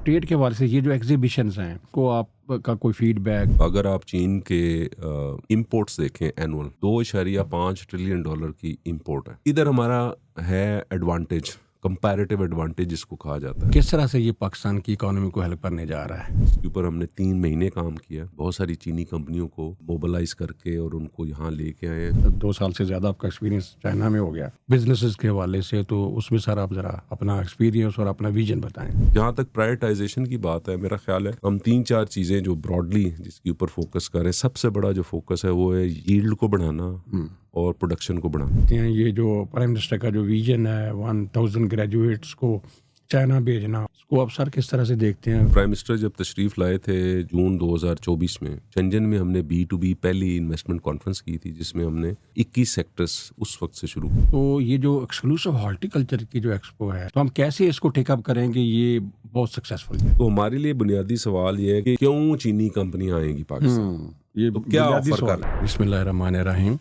Trade के हवाले से ये जो एग्जीबिशंस हैं को आपका कोई फीडबैक? अगर आप चीन के इंपोर्ट्स देखें एनुअल $2.5 ट्रिलियन की इंपोर्ट है। इधर हमारा है एडवांटेज, कंपैरेटिव एडवांटेज जिसको कहा जाता है। किस तरह से ये पाकिस्तान की इकोनॉमी को हेल्प करने जा रहा है? इसके ऊपर हमने 3 महीने काम किया, बहुत सारी चीनी कंपनियों को मोबिलाइज करके और उनको यहाँ लेके आए हैं। 2 साल से ज़्यादा आपका एक्सपीरियंस चाइना में हो गया बिजनेसेस के हवाले से, तो उसमें सर आप ज़रा अपना एक्सपीरियंस और अपना विजन बताएं। जहाँ तक प्रायोरिटाइजेशन की बात है, मेरा ख्याल है हम 3-4 चीज़ें जो ब्रॉडली जिसके ऊपर फोकस करें। सबसे बड़ा जो फोकस है वो है यील्ड को बढ़ाना और प्रोडक्शन को बढ़ाना। ये जो प्राइम मिनिस्टर का जो विजन है 1000 ग्रेजुएट्स को चाइना भेजना, उसको आप सर किस तरह से देखते हैं? प्राइम मिनिस्टर जब तशरीफ़ लाए थे जून 2024 में, शंजन में हमने B2B पहली इन्वेस्टमेंट कॉन्फ्रेंस की थी जिसमें हमने 21 सेक्टर्स उस वक्त से शुरू की। तो ये जो एक्सक्लूसिव हॉर्टिकल्चर की जो एक्सपो है, तो हम कैसे इसको टेकअप करेंगे? ये बहुत सक्सेसफुल है। तो हमारे लिए बुनियादी सवाल ये है कि क्यों चीनी कंपनियां आएंगी पाकिस्तान, ये तो क्या बुनियादी ऑफर सवाल है। बिस्मिल्लाहिर्रहमानिर्रहीम।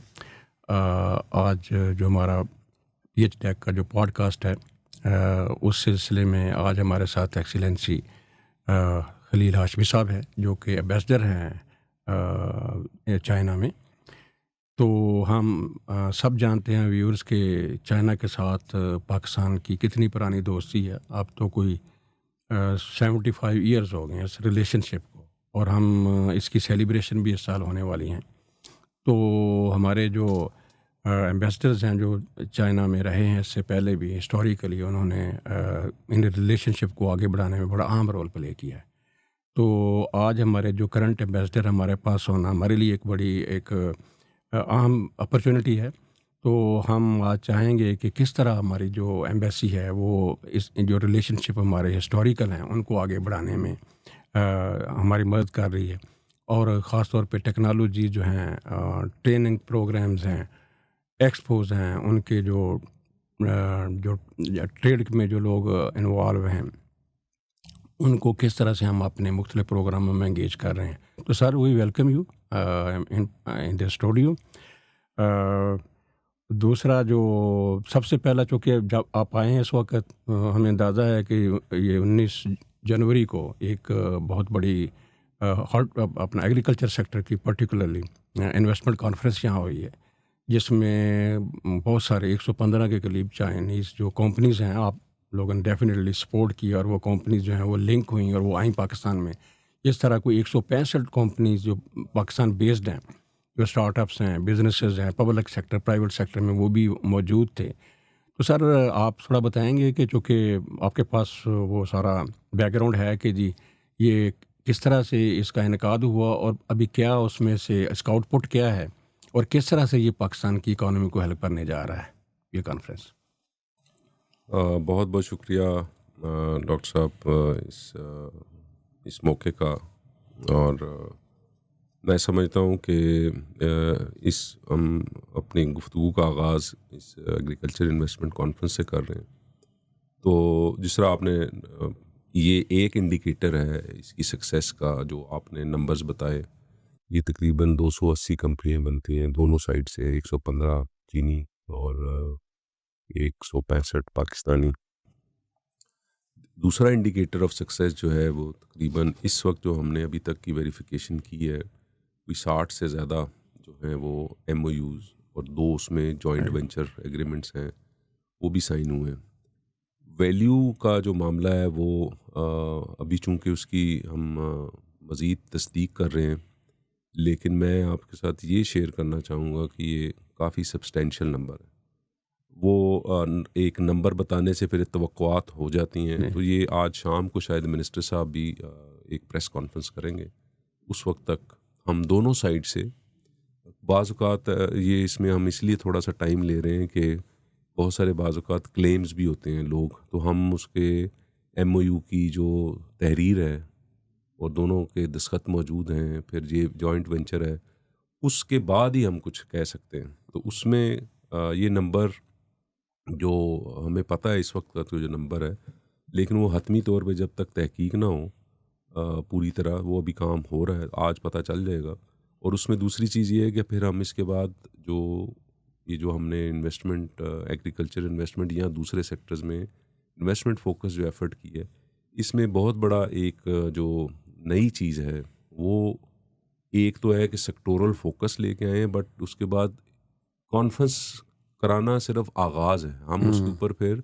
आज जो हमारा PH टेक का जो पॉडकास्ट है, उस सिलसिले में आज हमारे साथ एक्सीलेंसी खलील हाशमी साहब है जो कि एम्बेसडर हैं चाइना में। तो हम सब जानते हैं व्यूअर्स के चाइना के साथ पाकिस्तान की कितनी पुरानी दोस्ती है। अब तो कोई 75 ईयर्स हो गए हैं इस रिलेशनशिप को, और हम इसकी सेलिब्रेशन भी इस साल होने वाली हैं। तो हमारे जो एम्बेसडर्स हैं जो चाइना में रहे हैं इससे पहले भी, हिस्टोरिकली उन्होंने इन रिलेशनशिप को आगे बढ़ाने में बड़ा अहम रोल प्ले किया है। तो आज हमारे जो करंट एम्बेसडर हमारे पास होना हमारे लिए एक बड़ी एक अहम अपॉर्चुनिटी है। तो हम आज चाहेंगे कि किस तरह हमारी जो एम्बेसी है वो इस जो रिलेशनशिप हमारे हिस्टोरिकल हैं उनको आगे बढ़ाने में हमारी मदद कर रही है, और ख़ास तौर पे टेक्नोलॉजी जो हैं, ट्रेनिंग प्रोग्राम्स हैं, एक्सपोज हैं, उनके जो ट्रेड में जो लोग इन्वॉल्व हैं उनको किस तरह से हम अपने मुख्तलिफ प्रोग्रामों में एंगेज कर रहे हैं। तो sir we welcome you in the studio. दूसरा जो सबसे पहला, चूँकि जब आप आए हैं इस वक्त हमें अंदाज़ा है कि ये 19 जनवरी को एक बहुत बड़ी अपना एग्रीकल्चर सेक्टर की पर्टिकुलरली इन्वेस्टमेंट कॉन्फ्रेंस यहाँ हुई है, जिसमें बहुत सारे 115 के करीब चाइनीज़ जो कंपनीज़ हैं आप लोगों ने डेफिनेटली सपोर्ट की, और वो कंपनीज जो हैं वो लिंक हुई और वो आई पाकिस्तान में। इस तरह कोई 165 कंपनीज जो पाकिस्तान बेस्ड हैं, जो स्टार्टअप्स हैं, बिजनेसेस हैं, पब्लिक सेक्टर, प्राइवेट सेक्टर में, वो भी मौजूद थे। तो सर आप थोड़ा बताएंगे कि चूँकि आपके पास वो सारा बैकग्राउंड है कि जी ये किस तरह से इसका इनकाद हुआ और अभी क्या उसमें से इसका आउटपुट क्या है, और किस तरह से ये पाकिस्तान की इकॉनमी को हेल्प करने जा रहा है ये कॉन्फ्रेंस? बहुत बहुत शुक्रिया डॉक्टर साहब इस मौके का। और मैं समझता हूँ कि इस हम अपनी गुफ्तगू का आगाज़ इस एग्रीकल्चर इन्वेस्टमेंट कॉन्फ्रेंस से कर रहे हैं। तो जिस तरह आपने ये एक इंडिकेटर है इसकी सक्सेस का, जो आपने नंबर्स बताए, ये तकरीबन 280 कंपनियाँ बनती हैं दोनों साइड से, 115 चीनी और 165 पाकिस्तानी। दूसरा इंडिकेटर ऑफ सक्सेस जो है वो तकरीबन इस वक्त जो हमने अभी तक की वेरिफिकेशन की है, कोई 60 से ज़्यादा जो है वो MOUs और 2 उसमें जॉइंट वेंचर एग्रीमेंट्स हैं, वो भी साइन हुए हैं। वैल्यू का जो मामला है वो अभी चूँकि उसकी हम मज़ीद तस्दीक कर रहे हैं, लेकिन मैं आपके साथ ये शेयर करना चाहूँगा कि ये काफ़ी सब्सटेंशियल नंबर है। वो एक नंबर बताने से फिर तवक्कुआत हो जाती हैं। तो ये आज शाम को शायद मिनिस्टर साहब भी एक प्रेस कॉन्फ्रेंस करेंगे, उस वक्त तक हम दोनों साइड से बाज़ औक़ात ये इसमें हम इसलिए थोड़ा सा टाइम ले रहे हैं कि बहुत सारे बाज़ औक़ात क्लेम्स भी होते हैं लोग, तो हम उसके MOU की जो तहरीर है और दोनों के दस्तखत मौजूद हैं, फिर ये जॉइंट वेंचर है, उसके बाद ही हम कुछ कह सकते हैं। तो उसमें ये नंबर जो हमें पता है इस वक्त का तो जो नंबर है, लेकिन वो हतमी तौर पे जब तक तहकीक ना हो पूरी तरह, वो अभी काम हो रहा है, आज पता चल जाएगा। और उसमें दूसरी चीज़ ये है कि फिर हम इसके बाद जो हमने इन्वेस्टमेंट एग्रीकल्चर इन्वेस्टमेंट या दूसरे सेक्टर्स में इन्वेस्टमेंट फोकस जो एफर्ट की है, इसमें बहुत बड़ा एक जो नई चीज़ है वो एक तो है कि सेक्टोरल फोकस लेके आए हैं, बट उसके बाद कॉन्फ्रेंस कराना सिर्फ आगाज़ है। हम उसके ऊपर फिर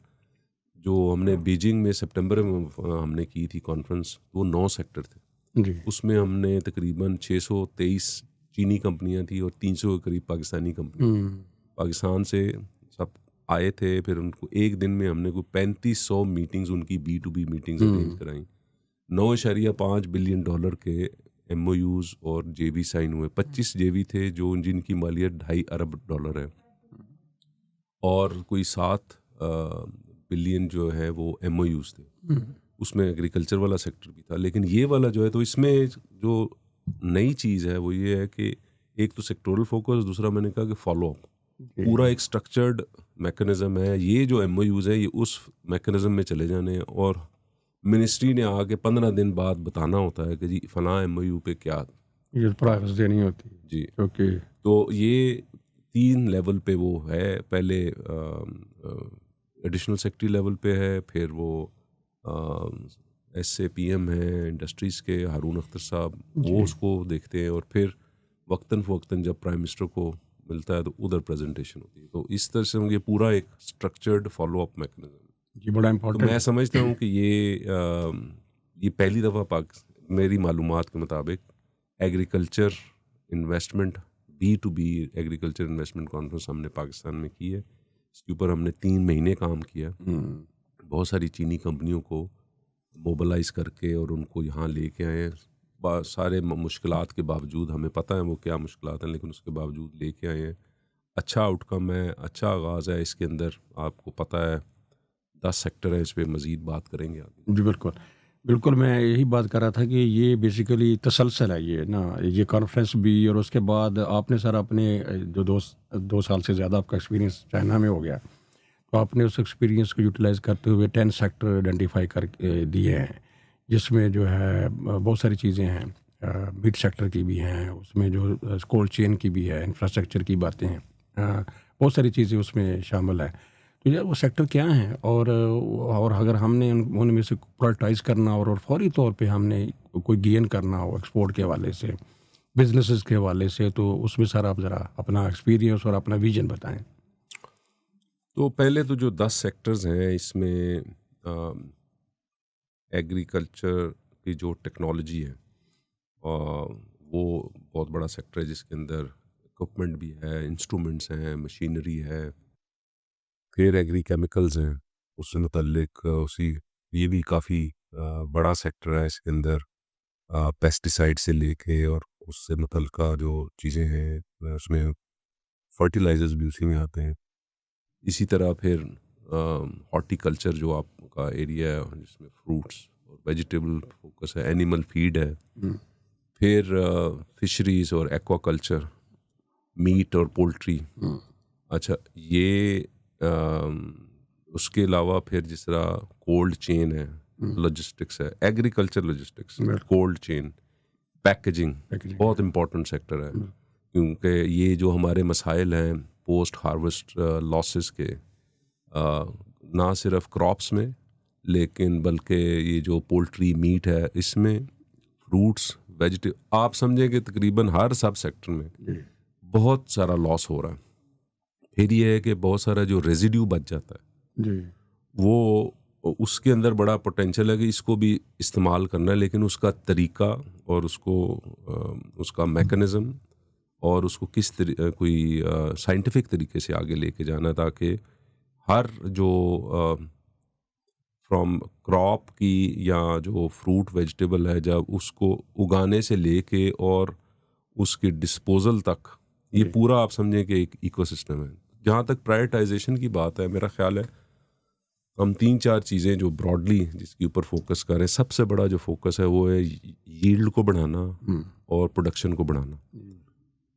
जो हमने बीजिंग में सितंबर में हमने की थी कॉन्फ्रेंस, वो 9 सेक्टर थे। जी। उसमें हमने तकरीबन 623 चीनी कंपनियां थी और 300 के करीब पाकिस्तानी कंपनी पाकिस्तान से सब आए थे। फिर उनको एक दिन में हमने कोई 3500 मीटिंग्स, उनकी B2B मीटिंग्स अरेंज कराई। 9.5 बिलियन डॉलर के MOUs और JV साइन हुए। 25 JV थे जो जिनकी मालियत 2.5 अरब डॉलर है, और कोई 7 बिलियन जो है वो MOUs थे। उसमें एग्रीकल्चर वाला सेक्टर भी था। लेकिन ये वाला जो है, तो इसमें जो नई चीज़ है वो ये है कि एक तो सेक्टोरल फोकस, दूसरा मैंने कहा कि फॉलो अप, पूरा एक स्ट्रक्चर्ड मैकेनिज्म है। ये जो MOUs है ये उस मैकेनिज्म में चले जाने हैं, और मिनिस्ट्री ने आके 15 दिन बाद बताना होता है कि जी फलां MOU पे क्या। ये प्रोग्रेस देनी होती है जी, क्योंकि तो ये 3 लेवल पे वो है। पहले एडिशनल सेक्रेटरी लेवल पे है, फिर वो SAPM है इंडस्ट्रीज़ के हारून अख्तर साहब, वो उसको देखते हैं, और फिर वक्तन फ़वक्तन जब प्राइम मिनिस्टर को मिलता है तो उधर प्रेजेंटेशन होती है। तो इस तरह से ये पूरा एक स्ट्रक्चर्ड फॉलो अप मैकेनिज्म है। ये बड़ा तो इम्पोर्टेंट मैं समझता हूँ कि ये पहली दफ़ा मेरी मालूमात के मुताबिक agriculture investment B2B agriculture investment conference हमने पाकिस्तान में की है। इसके ऊपर हमने 3 महीने काम किया। बहुत सारी चीनी कंपनियों को मोबिलाइज करके और उनको यहाँ लेके आए। सारे मुश्किलात के बावजूद, हमें पता है वो क्या मुश्किलात हैं, लेकिन उसके बावजूद लेके आए हैं। अच्छा आउटकम है, अच्छा आगाज़ है। इसके अंदर आपको पता है 10 सेक्टर है, इस पर मज़ीद बात करेंगे आगे। जी बिल्कुल बिल्कुल, मैं यही बात कर रहा था कि ये बेसिकली तसलसल है ये ना, ये कॉन्फ्रेंस भी, और उसके बाद आपने सर अपने जो 2 साल से ज़्यादा आपका एक्सपीरियंस चाइना में हो गया, तो आपने उस एक्सपीरियंस को यूटिलाइज़ करते हुए 10 सेक्टर आइडेंटिफाई कर दिए हैं, जिसमें जो है बहुत सारी चीज़ें हैं। मिड सेक्टर की भी हैं, उसमें जो कोल्ड चेन की भी है, इंफ्रास्ट्रक्चर की बातें हैं, बहुत सारी चीज़ें उसमें शामिल है। तो यार वो सेक्टर क्या हैं, और अगर हमने उनमें से प्रायोरिटाइज़ करना और फौरी तौर पे हमने कोई गेन करना हो एक्सपोर्ट के हवाले से, बिजनेसेस के हवाले से, तो उसमें सर आप ज़रा अपना एक्सपीरियंस और अपना विजन बताएं। तो पहले तो जो 10 सेक्टर्स हैं, इसमें एग्रीकल्चर की जो टेक्नोलॉजी है वो बहुत बड़ा सेक्टर है, जिसके अंदर इक्विपमेंट भी है, इंस्ट्रूमेंट्स हैं, मशीनरी है। फिर एग्री केमिकल्स हैं, उससे मुतल्लिक उसी ये भी काफ़ी बड़ा सेक्टर है। इसके अंदर पेस्टिसाइड से लेके और उससे मुतल्लिका जो चीज़ें हैं, उसमें फर्टिलाइजर्स भी उसी में आते हैं। इसी तरह फिर हॉर्टिकल्चर जो आपका एरिया है, जिसमें फ्रूट्स और वेजिटेबल फोकस है, एनिमल फीड है। फिर फिशरीज़ और एक्वाकल्चर, मीट और पोल्ट्री। अच्छा, ये उसके अलावा फिर जिस तरह कोल्ड चेन है, लॉजिस्टिक्स है, agriculture logistics, cold chain, packaging बहुत इम्पोर्टेंट सेक्टर है, क्योंकि ये जो हमारे मसाइल हैं पोस्ट हार्वेस्ट लॉसेस के, ना सिर्फ क्रॉप्स में, लेकिन बल्कि ये जो पोल्ट्री मीट है, इसमें फ्रूट्स वेजिटेबल, आप समझें कि तकरीबन हर सब सेक्टर में बहुत सारा लॉस हो रहा है। फिर ये है कि बहुत सारा जो रेजिड्यू बच जाता है जी, वो उसके अंदर बड़ा पोटेंशियल है कि इसको भी इस्तेमाल करना है, लेकिन उसका तरीका और उसका मैकेनिज़्म और उसको कोई साइंटिफिक तरीके से आगे लेके जाना, ताकि हर जो फ्रॉम क्रॉप की या जो फ्रूट वेजिटेबल है, जब उसको उगाने से लेके और उसकी डिस्पोजल तक, ये पूरा आप समझें कि एक इकोसिस्टम है। जहाँ तक प्रायोरिटाइजेशन की बात है, मेरा ख्याल है हम 3-4 चीज़ें जो ब्रॉडली जिसके ऊपर फोकस करें, सबसे बड़ा जो फोकस है वो है यील्ड को बढ़ाना और प्रोडक्शन को बढ़ाना।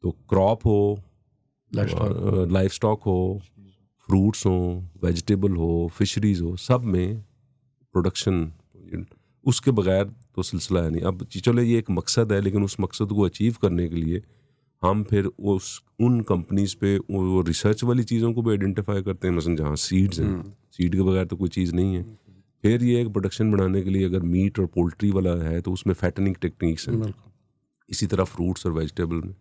तो क्रॉप हो, लाइफ स्टॉक हो, फ्रूट्स हो, वेजिटेबल हो, फिशरीज हो, सब में प्रोडक्शन, उसके बगैर तो सिलसिला है नहीं। अब चलो ये एक मकसद है, लेकिन उस मकसद को अचीव करने के लिए हम फिर उन कंपनीज पे वो रिसर्च वाली चीज़ों को भी आइडेंटिफाई करते हैं। मसलन जहाँ सीड्स हैं, सीड के बगैर तो कोई चीज़ नहीं है। फिर ये एक प्रोडक्शन बढ़ाने के लिए अगर मीट और पोल्ट्री वाला है तो उसमें फैटनिंग टेक्निक्स हैं, बिल्कुल। इसी तरह फ्रूट्स और वेजिटेबल में।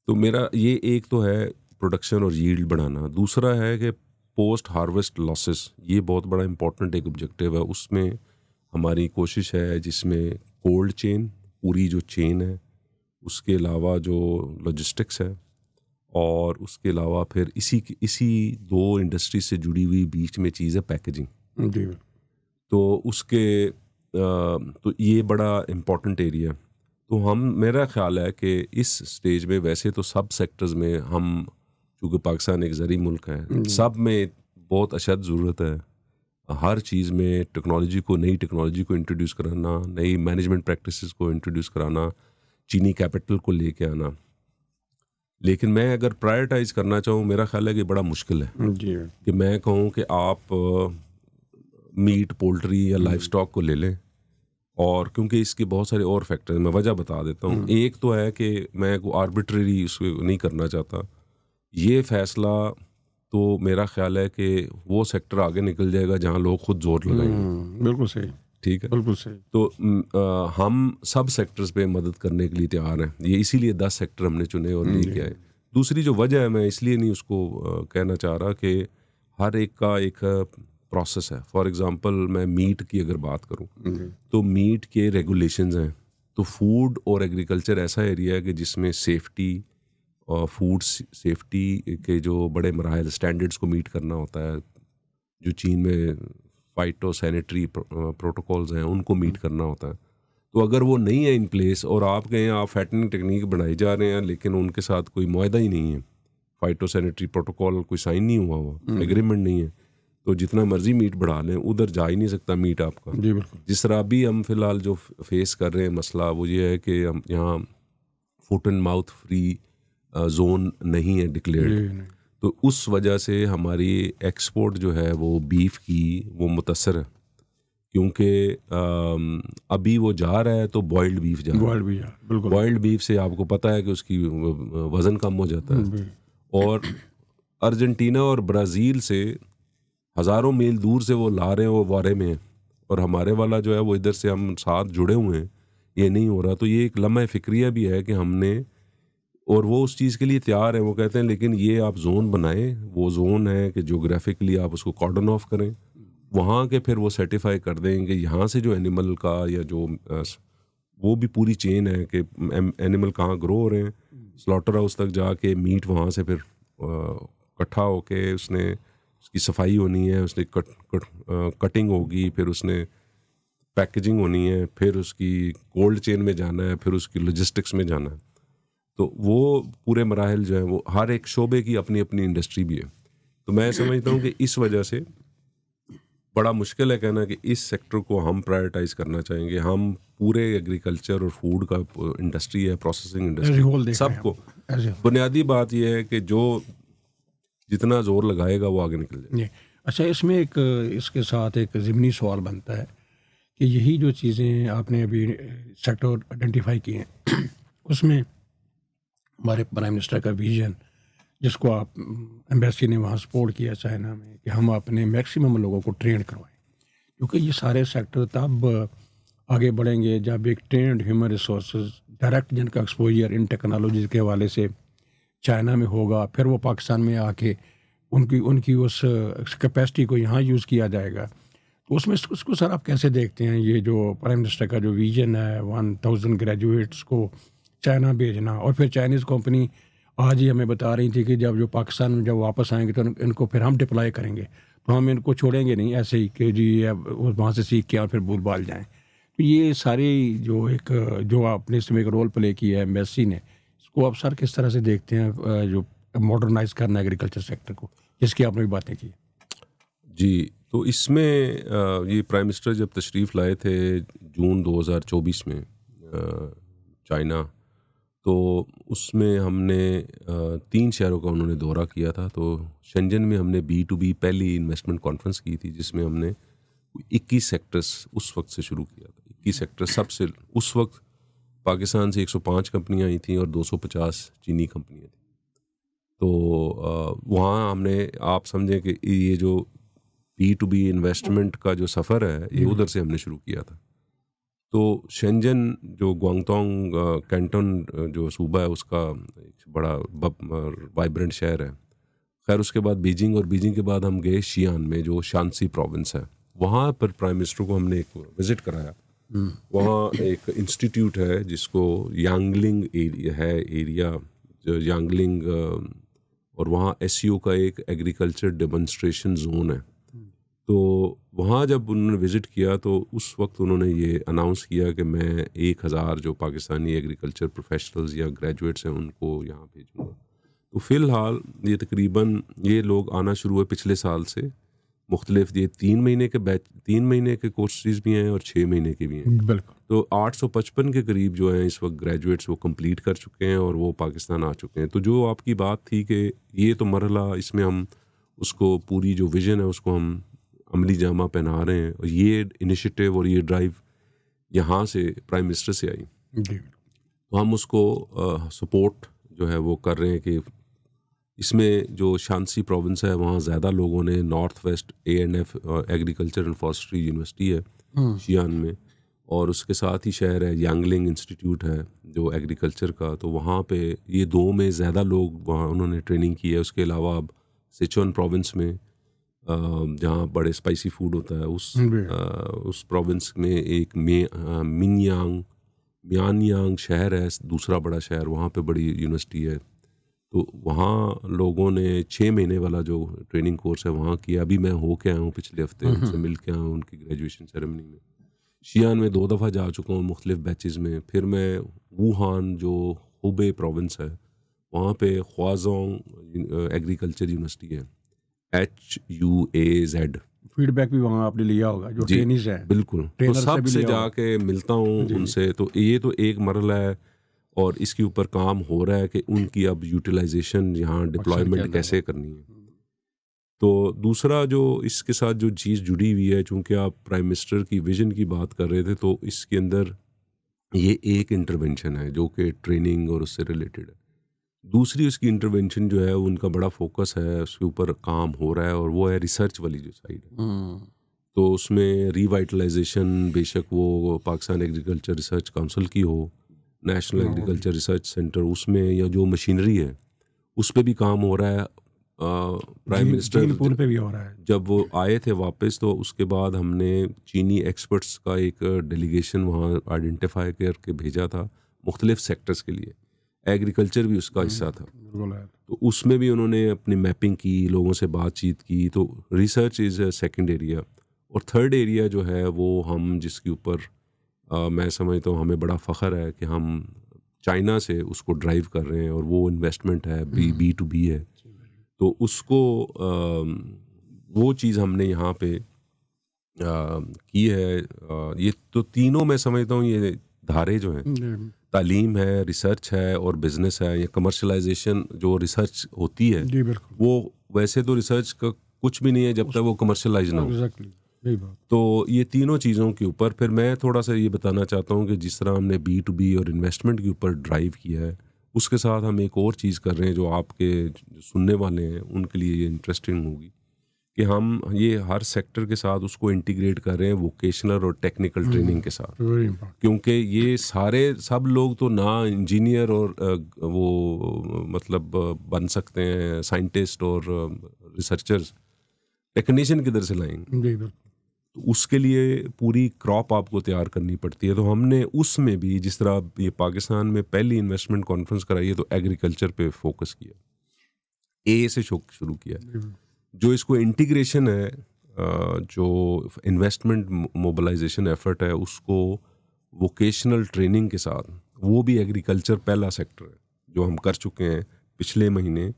तो मेरा ये एक तो है प्रोडक्शन और यील्ड बढ़ाना। दूसरा है कि पोस्ट हार्वेस्ट लॉसेस, ये बहुत बड़ा इंपॉर्टेंट एक ऑब्जेक्टिव है। उसमें हमारी कोशिश है जिसमें कोल्ड चेन, पूरी जो चेन है, उसके अलावा जो लॉजिस्टिक्स है, और उसके अलावा फिर इसी दो इंडस्ट्री से जुड़ी हुई बीच में चीज़ है पैकेजिंग। जी। तो उसके तो ये बड़ा इम्पॉर्टेंट एरिया। तो मेरा ख्याल है कि इस स्टेज में वैसे तो सब सेक्टर्स में हम, चूँकि पाकिस्तान एक ज़री मुल्क है, सब में बहुत अशद ज़रूरत है। हर चीज़ में नई टेक्नोलॉजी को इंट्रोड्यूस कराना, नई मैनेजमेंट प्रैक्टिसेस को इंट्रोड्यूस कराना, चीनी कैपिटल को लेके आना। लेकिन मैं अगर प्रायोरिटाइज़ करना चाहूँ, मेरा ख्याल है कि बड़ा मुश्किल है जी। कि मैं कहूँ कि आप मीट, पोल्ट्री या लाइफ स्टॉक को ले लें, और क्योंकि इसके बहुत सारे और फैक्टर हैं। मैं वजह बता देता हूँ। एक तो है कि मैं को आर्बिट्रेरी उसको नहीं करना चाहता। ये फैसला तो मेरा ख्याल है कि वो सेक्टर आगे निकल जाएगा जहाँ लोग खुद जोर लगाएंगे। बिल्कुल सही। ठीक है, बिल्कुल सही। तो हम सब सेक्टर्स पे मदद करने के लिए तैयार हैं। ये इसीलिए 10 सेक्टर हमने चुने और लेके आए। दूसरी जो वजह है, मैं इसलिए नहीं उसको कहना चाह रहा कि हर एक का एक प्रोसेस है। फॉर एग्जांपल मैं मीट की अगर बात करूं, तो मीट के रेगुलेशंस हैं। तो फूड और एग्रीकल्चर ऐसा एरिया है कि जिसमें सेफ्टी और फूड सेफ्टी के जो बड़े मराहल स्टैंडर्ड्स को मीट करना होता है, जो चीन में फाइटो सैनिटरी प्रोटोकॉल्स हैं उनको मीट करना होता है। तो अगर वो नहीं है इन प्लेस और आप कहें आप फैटनिंग टेक्निक बनाई जा रहे हैं लेकिन उनके साथ कोई मुआहदा ही नहीं है, फाइटो सैनिटरी प्रोटोकॉल कोई साइन नहीं हुआ एग्रीमेंट नहीं है, तो जितना मर्जी मीट बढ़ा लें उधर जा ही नहीं सकता मीट आपका। जी बिल्कुल। जिस तरह अभी हम फिलहाल जो फेस कर रहे हैं मसला, वो ये है कि हम यहाँ foot and mouth free zone नहीं है डिक्लेयर्ड। तो उस वजह से हमारी एक्सपोर्ट जो है वो बीफ की वो मुतासर है, क्योंकि अभी वो जा रहा है तो बॉइल्ड बीफ जा रहा है। बिल्कुल। बॉइल्ड बीफ से आपको पता है कि उसकी वज़न कम हो जाता है। और अर्जेंटीना और ब्राज़ील से हज़ारों मील दूर से वो ला रहे हैं, वो वारे में है, और हमारे वाला जो है वो इधर से हम साथ जुड़े हुए हैं, ये नहीं हो रहा। तो ये एक लम्हा फ़िक्रिया भी है कि हमने, और वो उस चीज़ के लिए तैयार है। वो कहते हैं लेकिन ये आप जोन बनाएं, वो जोन है कि जोग्राफिकली आप उसको कॉर्डन ऑफ करें, वहाँ के फिर वो सर्टिफाई कर दें कि यहाँ से जो एनिमल का या जो वो भी पूरी चेन है कि एनिमल कहाँ ग्रो हो रहे हैं, स्लॉटर हाउस तक जाके मीट वहाँ से फिर इकट्ठा होके उसने उसकी सफाई होनी है, उसने कटिंग होगी, फिर उसने पैकेजिंग होनी है, फिर उसकी कोल्ड चेन में जाना है, फिर उसकी लॉजिस्टिक्स में जाना है। तो वो पूरे मराहल जो है वो हर एक शोबे की अपनी अपनी इंडस्ट्री भी है। तो मैं समझता हूँ कि इस वजह से बड़ा मुश्किल है कहना कि इस सेक्टर को हम प्रायोरिटाइज करना चाहेंगे। हम पूरे एग्रीकल्चर और फूड का इंडस्ट्री है, प्रोसेसिंग इंडस्ट्री, सबको बुनियादी बात यह है कि जो जितना जोर लगाएगा वो आगे निकल जाए। अच्छा, इसमें एक इसके साथ एक ज़िमनी सवाल बनता है कि यही जो चीज़ें आपने अभी सेक्टर आइडेंटिफाई किए हैं उसमें हमारे प्राइम मिनिस्टर का विजन, जिसको आप एम्बेसी ने वहाँ सपोर्ट किया चाइना में, कि हम अपने मैक्सिमम लोगों को ट्रेन करवाएं, क्योंकि ये सारे सेक्टर तब आगे बढ़ेंगे जब एक ट्रेंड ह्यूमन रिसोर्सेज डायरेक्ट जिनका एक्सपोजर इन टेक्नोलॉजी के हवाले से चाइना में होगा, फिर वो पाकिस्तान में आके उनकी उस कैपेसिटी को यहाँ यूज़ किया जाएगा। तो उसमें उसको सर आप कैसे देखते हैं, ये जो प्राइम मिनिस्टर का जो विजन है 1000 ग्रेजुएट्स को चाइना भेजना, और फिर चाइनीज़ कंपनी आज ही हमें बता रही थी कि जब पाकिस्तान में जब वापस आएंगे तो इनको फिर हम डिप्लॉय करेंगे, तो हम इनको छोड़ेंगे नहीं ऐसे ही कि जी वहाँ से सीख के और फिर भूल भाल जाएँ। तो ये सारी जो आपने इसमें एक रोल प्ले किया है एम्बेसी ने, इसको आप सर किस तरह से देखते हैं, जो मॉडर्नाइज करना एग्रीकल्चर सेक्टर को, जिसकी आपने भी बातें की? जी, तो इसमें ये प्राइम मिनिस्टर जब तशरीफ़ लाए थे जून 2024 में चाइना, तो उसमें हमने 3 शहरों का उन्होंने दौरा किया था। तो शेंजन में हमने B2B पहली इन्वेस्टमेंट कॉन्फ्रेंस की थी, जिसमें हमने 21 सेक्टर्स उस वक्त से शुरू किया था। 21 सेक्टर सबसे, उस वक्त पाकिस्तान से 105 कंपनियां आई थी और 250 चीनी कंपनियां थी। तो वहाँ हमने, आप समझें कि ये जो B2B इन्वेस्टमेंट का जो सफ़र है ये उधर से हमने शुरू किया था। तो शेंजन जो ग्वांगडोंग कैंटन जो सूबा है उसका एक बड़ा वाइब्रेंट शहर है। खैर उसके बाद बीजिंग, और बीजिंग के बाद हम गए शियान में जो शांसी प्रोविंस है। वहाँ पर प्राइम मिनिस्टर को हमने एक विज़िट कराया। वहाँ एक इंस्टीट्यूट है जिसको यांगलिंग एरिया जो यांगलिंग, और वहाँ SEO का एक एग्रीकल्चर डेमोन्स्ट्रेशन जोन है। तो वहाँ जब उन्होंने विज़िट किया तो उस वक्त उन्होंने ये अनाउंस किया कि मैं 1000 जो पाकिस्तानी एग्रीकल्चर प्रोफेशनल्स या ग्रेजुएट्स हैं उनको यहाँ भेजूँगा। तो फ़िलहाल ये तकरीबन ये लोग आना शुरू हुए पिछले साल से। मुख्तलिफ ये 3 महीने के कोर्सेज भी हैं और 6 महीने के भी हैं। बिल्कुल। तो 855 के करीब जो हैं इस वक्त ग्रेजुएट्स वो कंप्लीट कर चुके हैं और वो पाकिस्तान आ चुके हैं। तो जो आपकी बात थी कि ये तो मरहला, इसमें हम उसको पूरी जो विज़न है उसको हम अमली जामा पहना रहे हैं। और ये इनिशिएटिव और ये ड्राइव यहाँ से प्राइम मिनिस्टर से आई। जी। तो हम उसको सपोर्ट जो है वो कर रहे हैं कि इसमें जो शांसी प्रोविंस है वहाँ ज़्यादा लोगों ने north west ANF agriculture and forestry university है शियान में, और उसके साथ ही शहर है यांगलिंग इंस्टीट्यूट है जो एग्रीकल्चर का। तो वहाँ पे ये 2 में ज़्यादा लोग वहाँ उन्होंने ट्रेनिंग की है। उसके अलावा अब सिचुआन प्रोविंस में जहाँ बड़े स्पाइसी फूड होता है उस प्रोविंस में एक मियानयांग शहर है, दूसरा बड़ा शहर, वहाँ पे बड़ी यूनिवर्सिटी है। तो वहाँ लोगों ने 6 महीने वाला जो ट्रेनिंग कोर्स है वहाँ किया। अभी मैं हो के आया हूँ पिछले हफ्ते, उनसे मिल के आया हूँ उनकी ग्रेजुएशन सेरेमनी में। शियान में 2 दफ़ा जा चुका हूँ मुख्तलिफ बैचेस में। फिर मैं वुहान जो हुबे प्रोविंस है वहाँ पे ख्वाजोंग एग्रीकल्चर यूनिवर्सिटी है, HUAZ। फीडबैक भी वहाँ आपने लिया होगा जो ट्रेनिज हैं। बिल्कुल, तो सब से जाके मिलता हूँ उनसे। तो ये तो एक मरहला है और इसके ऊपर काम हो रहा है कि उनकी अब यूटिलाइजेशन यहाँ डिप्लॉयमेंट कैसे करनी है। तो दूसरा जो इसके साथ जो चीज़ जुड़ी हुई है, चूँकि आप प्राइम मिनिस्टर की विजन की बात कर रहे थे, तो इसके अंदर ये एक इंटरवेंशन है जो कि ट्रेनिंग और उससे रिलेटेड है। दूसरी उसकी इंटरवेंशन जो है उनका बड़ा फोकस है, उसके ऊपर काम हो रहा है, और वो है रिसर्च वाली जो साइड है। तो उसमें रिवाइटलाइजेशन, बेशक वो पाकिस्तान एग्रीकल्चर रिसर्च काउंसिल की हो, नेशनल एग्रीकल्चर रिसर्च सेंटर, उसमें या जो मशीनरी है उस पर भी काम हो रहा है। प्राइम मिनिस्टर पे भी हो रहा है। जब वो आए थे वापस, तो उसके बाद हमने चीनी एक्सपर्ट्स का एक डेलीगेशन वहाँ आइडेंटिफाई करके भेजा था मुख्तलिफ सेक्टर्स के लिए। एग्रीकल्चर भी उसका हिस्सा था। तो उसमें भी उन्होंने अपनी मैपिंग की, लोगों से बातचीत की। तो research is a second area. और थर्ड एरिया जो है वो हम जिसके ऊपर मैं समझता हूँ हमें बड़ा फ़ख्र है कि हम चाइना से उसको ड्राइव कर रहे हैं, और वो इन्वेस्टमेंट है, B2B है। तो उसको वो चीज़ हमने यहाँ पे की है। ये तो तीनों मैं समझता हूँ ये धारे जो हैं, तालीम है, रिसर्च है और बिज़नेस है। या कमर्शलाइजेशन जो रिसर्च होती है वो वैसे तो रिसर्च का कुछ भी नहीं है जब तक वो कमर्शलाइज ना हो। तो ये तीनों चीज़ों के ऊपर फिर मैं थोड़ा सा ये बताना चाहता हूँ कि जिस तरह हमने B2B और इन्वेस्टमेंट के ऊपर ड्राइव किया है, उसके साथ हम एक और चीज़ कर रहे हैं जो आपके सुनने वाले हैं उनके लिए ये इंटरेस्टिंग होगी कि हम ये हर सेक्टर के साथ उसको इंटीग्रेट कर रहे हैं वोकेशनल और टेक्निकल ट्रेनिंग के साथ। क्योंकि ये सब लोग तो ना इंजीनियर और वो मतलब बन सकते हैं, साइंटिस्ट और रिसर्चर्स, टेक्नीशियन किधर से लाएंगे। तो उसके लिए पूरी क्रॉप आपको तैयार करनी पड़ती है। तो हमने उसमें भी जिस तरह ये पाकिस्तान में पहली इन्वेस्टमेंट कॉन्फ्रेंस कराई है तो एग्रीकल्चर पे फोकस किया, ए से शुरू किया। जो इसको इंटीग्रेशन है, जो इन्वेस्टमेंट मोबिलाइजेशन एफर्ट है, उसको वोकेशनल ट्रेनिंग के साथ, वो भी एग्रीकल्चर पहला सेक्टर है जो हम कर चुके हैं। पिछले महीने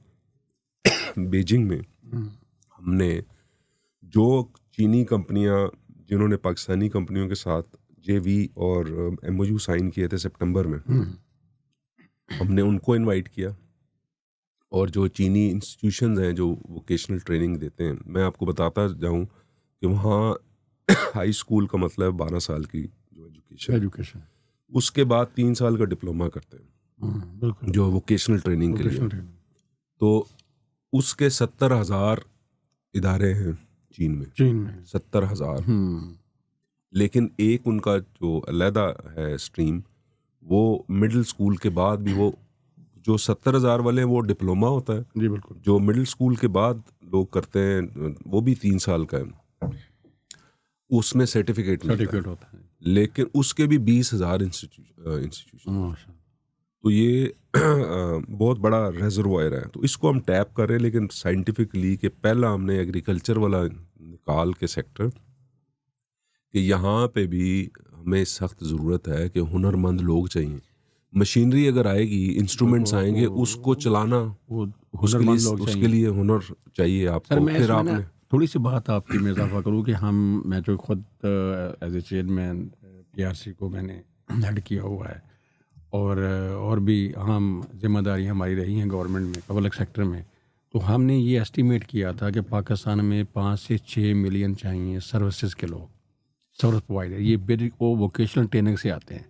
बीजिंग में हमने जो चीनी कंपनियां जिन्होंने पाकिस्तानी कंपनियों के साथ JV और MOU साइन किए थे सितंबर में, हमने उनको इनवाइट किया। और जो चीनी इंस्टीट्यूशंस हैं जो वोकेशनल ट्रेनिंग देते हैं, मैं आपको बताता जाऊं कि वहाँ हाई स्कूल का मतलब 12 साल की जो एजुकेशन, उसके बाद 3 साल का डिप्लोमा करते हैं जो वोकेशनल ट्रेनिंग के लिए। तो उसके 70,000 इदारे हैं चीन में, चीन में 70,000। लेकिन एक उनका जो अलहदा है स्ट्रीम, वो मिडिल स्कूल के बाद भी, वो जो 70,000 वाले हैं वो डिप्लोमा होता है। जी बिल्कुल। जो मिडिल स्कूल के बाद लोग करते हैं वो भी 3 साल का है, उसमें सर्टिफिकेट होता है। लेकिन उसके भी 20,000 इंस्टीट्यूशन। तो ये बहुत बड़ा रिजर्वायर है, तो इसको हम टैप कर रहे हैं। लेकिन साइंटिफिकली कि पहला हमने एग्रीकल्चर वाला निकाल के सेक्टर, कि यहाँ पे भी हमें सख्त ज़रूरत है कि हुनरमंद लोग चाहिए। मशीनरी अगर आएगी, इंस्ट्रूमेंट्स आएंगे, उसको चलाना, उसके लिए हुनर चाहिए आपको। सर मैं फिर इसमें आपने ना थोड़ी सी बात आपकी में इजाफा करूँ कि मैं जो खुद एज ए चेयरमैन PRC को मैंने हेड किया हुआ है, और भी अहम जिम्मेदारी हमारी रही हैं गवर्नमेंट में, पब्लिक सेक्टर में। तो हमने ये एस्टीमेट किया था कि पाकिस्तान में 5 से 6 मिलियन चाहिए सर्विसेज के लोग, सर्विस प्रोवाइडर। ये वो वोकेशनल ट्रेनिंग से आते हैं।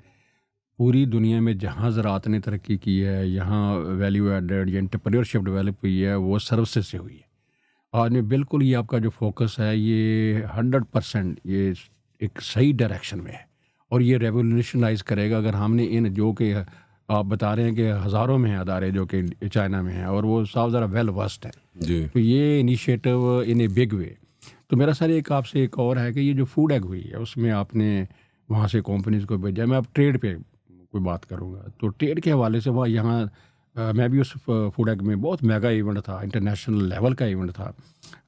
पूरी दुनिया में जहाँ ज़राअत ने तरक्की की है, यहाँ वैल्यू एडेड या एंटरप्रेन्योरशिप डेवलप हुई है, वो सर्विसेज से हुई है। आज में बिल्कुल ये आपका जो फोकस है, ये 100% ये एक सही डायरेक्शन में है, और ये रेवोल्यूशनाइज करेगा। अगर हमने इन जो कि आप बता रहे हैं कि हज़ारों में हैं अदारे जो कि चाइना में हैं, और वो साफ ज़रा वेल वर्स्ड है, तो ये initiative in a big way. तो मेरा सर एक आपसे एक और है कि ये जो फूड एग हुई है, उसमें आपने वहाँ से कंपनीज़ को भेजा। मैं अब ट्रेड पे कोई बात करूँगा, तो ट्रेड के हवाले से वहाँ यहाँ मैं भी उस फूड एग में, बहुत मेगा इवेंट था, इंटरनेशनल लेवल का इवेंट था,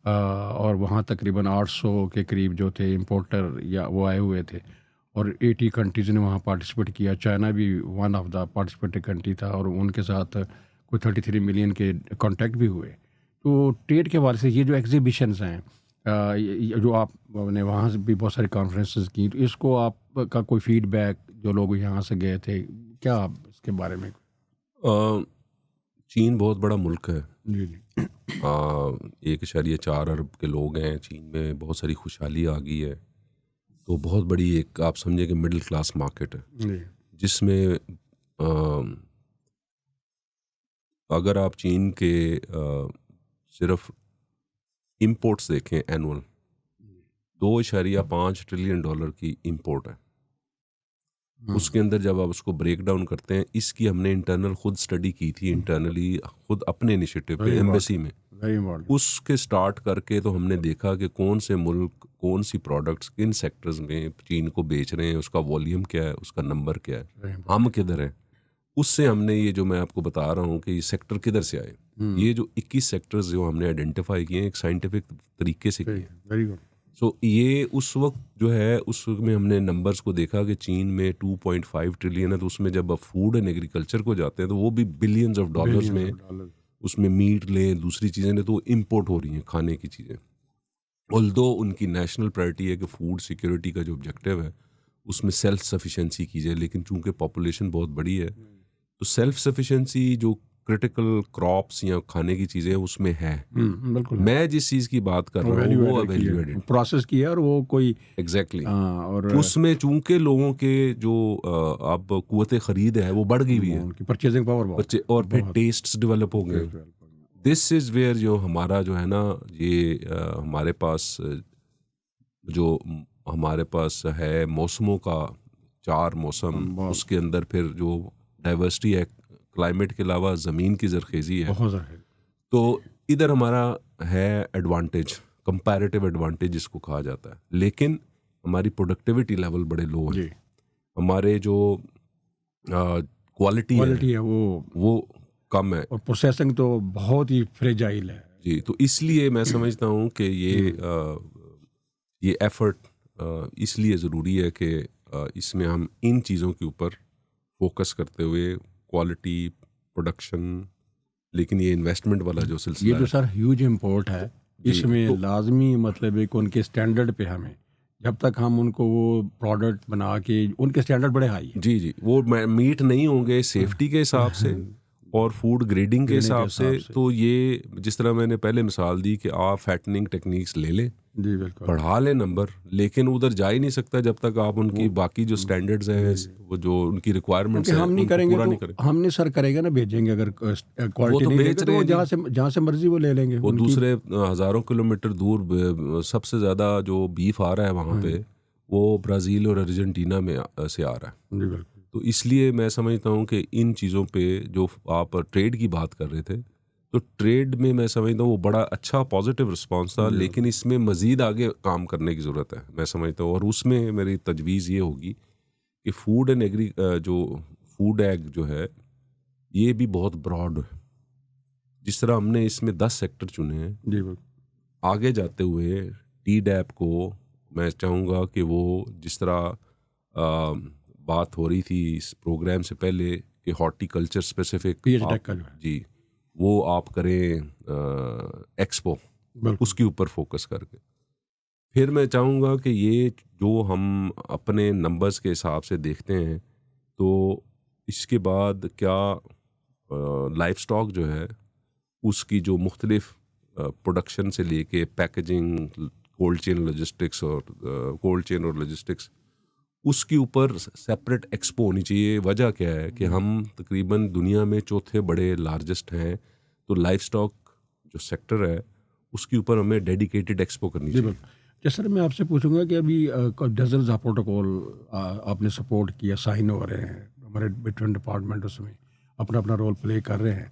और वहाँ तकरीबन 800 के करीब जो थे इंपोर्टर या वो आए हुए थे, और 80 कंट्रीज़ ने वहाँ पार्टिसिपेट किया। चाइना भी one of the participating country था, और उनके साथ कोई 33 मिलियन के कॉन्टैक्ट भी हुए। तो ट्रेड के हवाले से ये जो एग्जीबिशंस हैं, जो आपने वहाँ से भी बहुत सारी कॉन्फ्रेंसेस की, तो इसको आपका कोई फीडबैक, जो लोग यहाँ से गए थे, क्या आप इसके बारे में? चीन बहुत बड़ा मुल्क है जी जी। 1.4 अरब के लोग हैं चीन में, बहुत सारी खुशहाली आ गई है। तो बहुत बड़ी एक आप समझे कि मिडिल क्लास मार्केट है, जिसमें अगर आप चीन के सिर्फ इंपोर्ट्स देखें, एनुअल $2.5 ट्रिलियन की इंपोर्ट है। उसके अंदर जब आप उसको ब्रेक डाउन करते हैं, इसकी हमने इंटरनल खुद स्टडी की थी, इंटरनली खुद अपने इनिशिएटिव पे एम्बेसी में। उसके स्टार्ट करके तो हमने देखा कि कौन से मुल्क कौन सी प्रोडक्ट्स किन सेक्टर्स में चीन को बेच रहे हैं, उसका वॉल्यूम क्या है, उसका नंबर क्या है, हम किधर हैं। उससे हमने ये जो मैं आपको बता रहा हूँ कि ये सेक्टर किधर से आए, ये जो 21 सेक्टर्स जो हमने आइडेंटिफाई किए हैं, एक साइंटिफिक तरीके से किए। Very good. सो ये उस वक्त जो है, उस वक्त में हमने नंबर्स को देखा कि चीन में 2.5 ट्रिलियन है, तो उसमें जब आप फूड एंड एग्रीकल्चर को जाते हैं तो वो भी बिलियंस ऑफ डॉलर्स में, उसमें मीट लें, दूसरी चीज़ें लें, तो इम्पोर्ट हो रही हैं खाने की चीज़ें। ऑल्दो उनकी नेशनल प्रायोरिटी है कि फूड सिक्योरिटी का जो ऑब्जेक्टिव है उसमें सेल्फ सफिशेंसी की जाए, लेकिन चूंकि पॉपुलेशन बहुत बड़ी है तो सेल्फ सफिशेंसी जो क्रिटिकल क्रॉप्स या खाने की चीज़ें उसमें है। बिल्कुल। मैं जिस चीज़ की बात कर रहा हूँ वो वैल्यू एडेड प्रोसेस किया, और वो कोई एग्जैक्टली और उसमें चूंकि लोगों के जो अब कुव्वत ख़रीद है वो बढ़ गई हुई है, उनकी परचेजिंग पावर और फिर टेस्ट्स डेवलप हो गए। दिस इज़ वेयर जो हमारा जो है ना, ये हमारे पास जो हमारे पास है मौसमों का 4 मौसम, उसके अंदर फिर जो डाइवर्सिटी है क्लाइमेट के अलावा ज़मीन की ज़रखेज़ी है, तो इधर हमारा है एडवांटेज, कंपैरेटिव एडवांटेज जिसको कहा जाता है। लेकिन हमारी प्रोडक्टिविटी लेवल बड़े लो है, हमारे जो क्वालिटी है वो कम है, और प्रोसेसिंग तो बहुत ही फ्रेजाइल है जी। तो इसलिए मैं समझता हूँ कि ये एफर्ट इसलिए ज़रूरी है कि इसमें हम इन चीज़ों के ऊपर फोकस करते हुए क्वालिटी, प्रोडक्शन, लेकिन ये इन्वेस्टमेंट वाला जो सिलसिला ये जो सर ह्यूज इम्पोर्ट है, इसमें तो लाजमी मतलब है कि उनके स्टैंडर्ड पे हमें, जब तक हम उनको वो प्रोडक्ट बना के, उनके स्टैंडर्ड बड़े हाई है। जी, वो मीट नहीं होंगे सेफ्टी के हिसाब से, और फूड ग्रेडिंग के ग्रेडिंग के हिसाब से। हिसाब से। तो ये जिस तरह मैंने पहले मिसाल दी कि आप फैटनिंग टेक्निक्स ले लें, जी बिल्कुल। बढ़ा लें नंबर, लेकिन उधर जा ही नहीं सकता जब तक आप उनकी बाकी जो स्टैंडर्ड्स हैं, वो जो उनकी रिक्वायरमेंट्स क्योंकि हैं हम नहीं उनको करेंगे पूरा तो नहीं करें। हम नहीं सर करेगा ना, भेजेंगे अगर वो क्वालिटी तो नहीं बेच लेंगे तो रहे वो हैं जहाँ से मर्जी वो ले लेंगे वो उनकी। दूसरे हज़ारों किलोमीटर दूर सबसे ज़्यादा जो बीफ आ रहा है वहाँ पे, वो ब्राज़ील और अर्जेंटीना में से आ रहा है। जी बिल्कुल। तो इसलिए मैं समझता हूँ कि इन चीज़ों पे जो आप ट्रेड की बात कर रहे थे, तो ट्रेड में मैं समझता हूँ वो बड़ा अच्छा पॉजिटिव रिस्पांस था, लेकिन इसमें मज़ीद आगे काम करने की ज़रूरत है मैं समझता हूँ। और उसमें मेरी तजवीज़ ये होगी कि फूड एंड एग्री जो फूड एग जो है ये भी बहुत ब्रॉड है। जिस तरह हमने इसमें 10 सेक्टर चुने हैं, जी बिल्कुल। आगे जाते हुए टी डैप को मैं चाहूँगा कि वो जिस तरह बात हो रही थी इस प्रोग्राम से पहले कि हॉर्टिकल्चर स्पेसिफिक पीएच टेक का जो है। जी वो आप करें एक्सपो, बिल्कुल। उसके ऊपर फोकस करके। फिर मैं चाहूँगा कि ये जो हम अपने नंबर्स के हिसाब से देखते हैं, तो इसके बाद क्या लाइफ स्टॉक जो है उसकी जो मुख्तलिफ प्रोडक्शन से लेके पैकेजिंग, कोल्ड चेन और लॉजिस्टिक्स, उसके ऊपर सेपरेट एक्सपो होनी चाहिए। वजह क्या है कि हम तकरीबन दुनिया में चौथे बड़े लार्जेस्ट हैं, तो लाइफ स्टॉक जो सेक्टर है उसके ऊपर हमें डेडिकेटेड एक्सपो करनी जी चाहिए। बिल्कुल। जैसे सर मैं आपसे पूछूंगा कि अभी डेजर्ट प्रोटोकॉल आपने सपोर्ट किया, साइन हो रहे हैं हमारे डिफरेंट डिपार्टमेंट, उसमें अपना अपना रोल प्ले कर रहे हैं।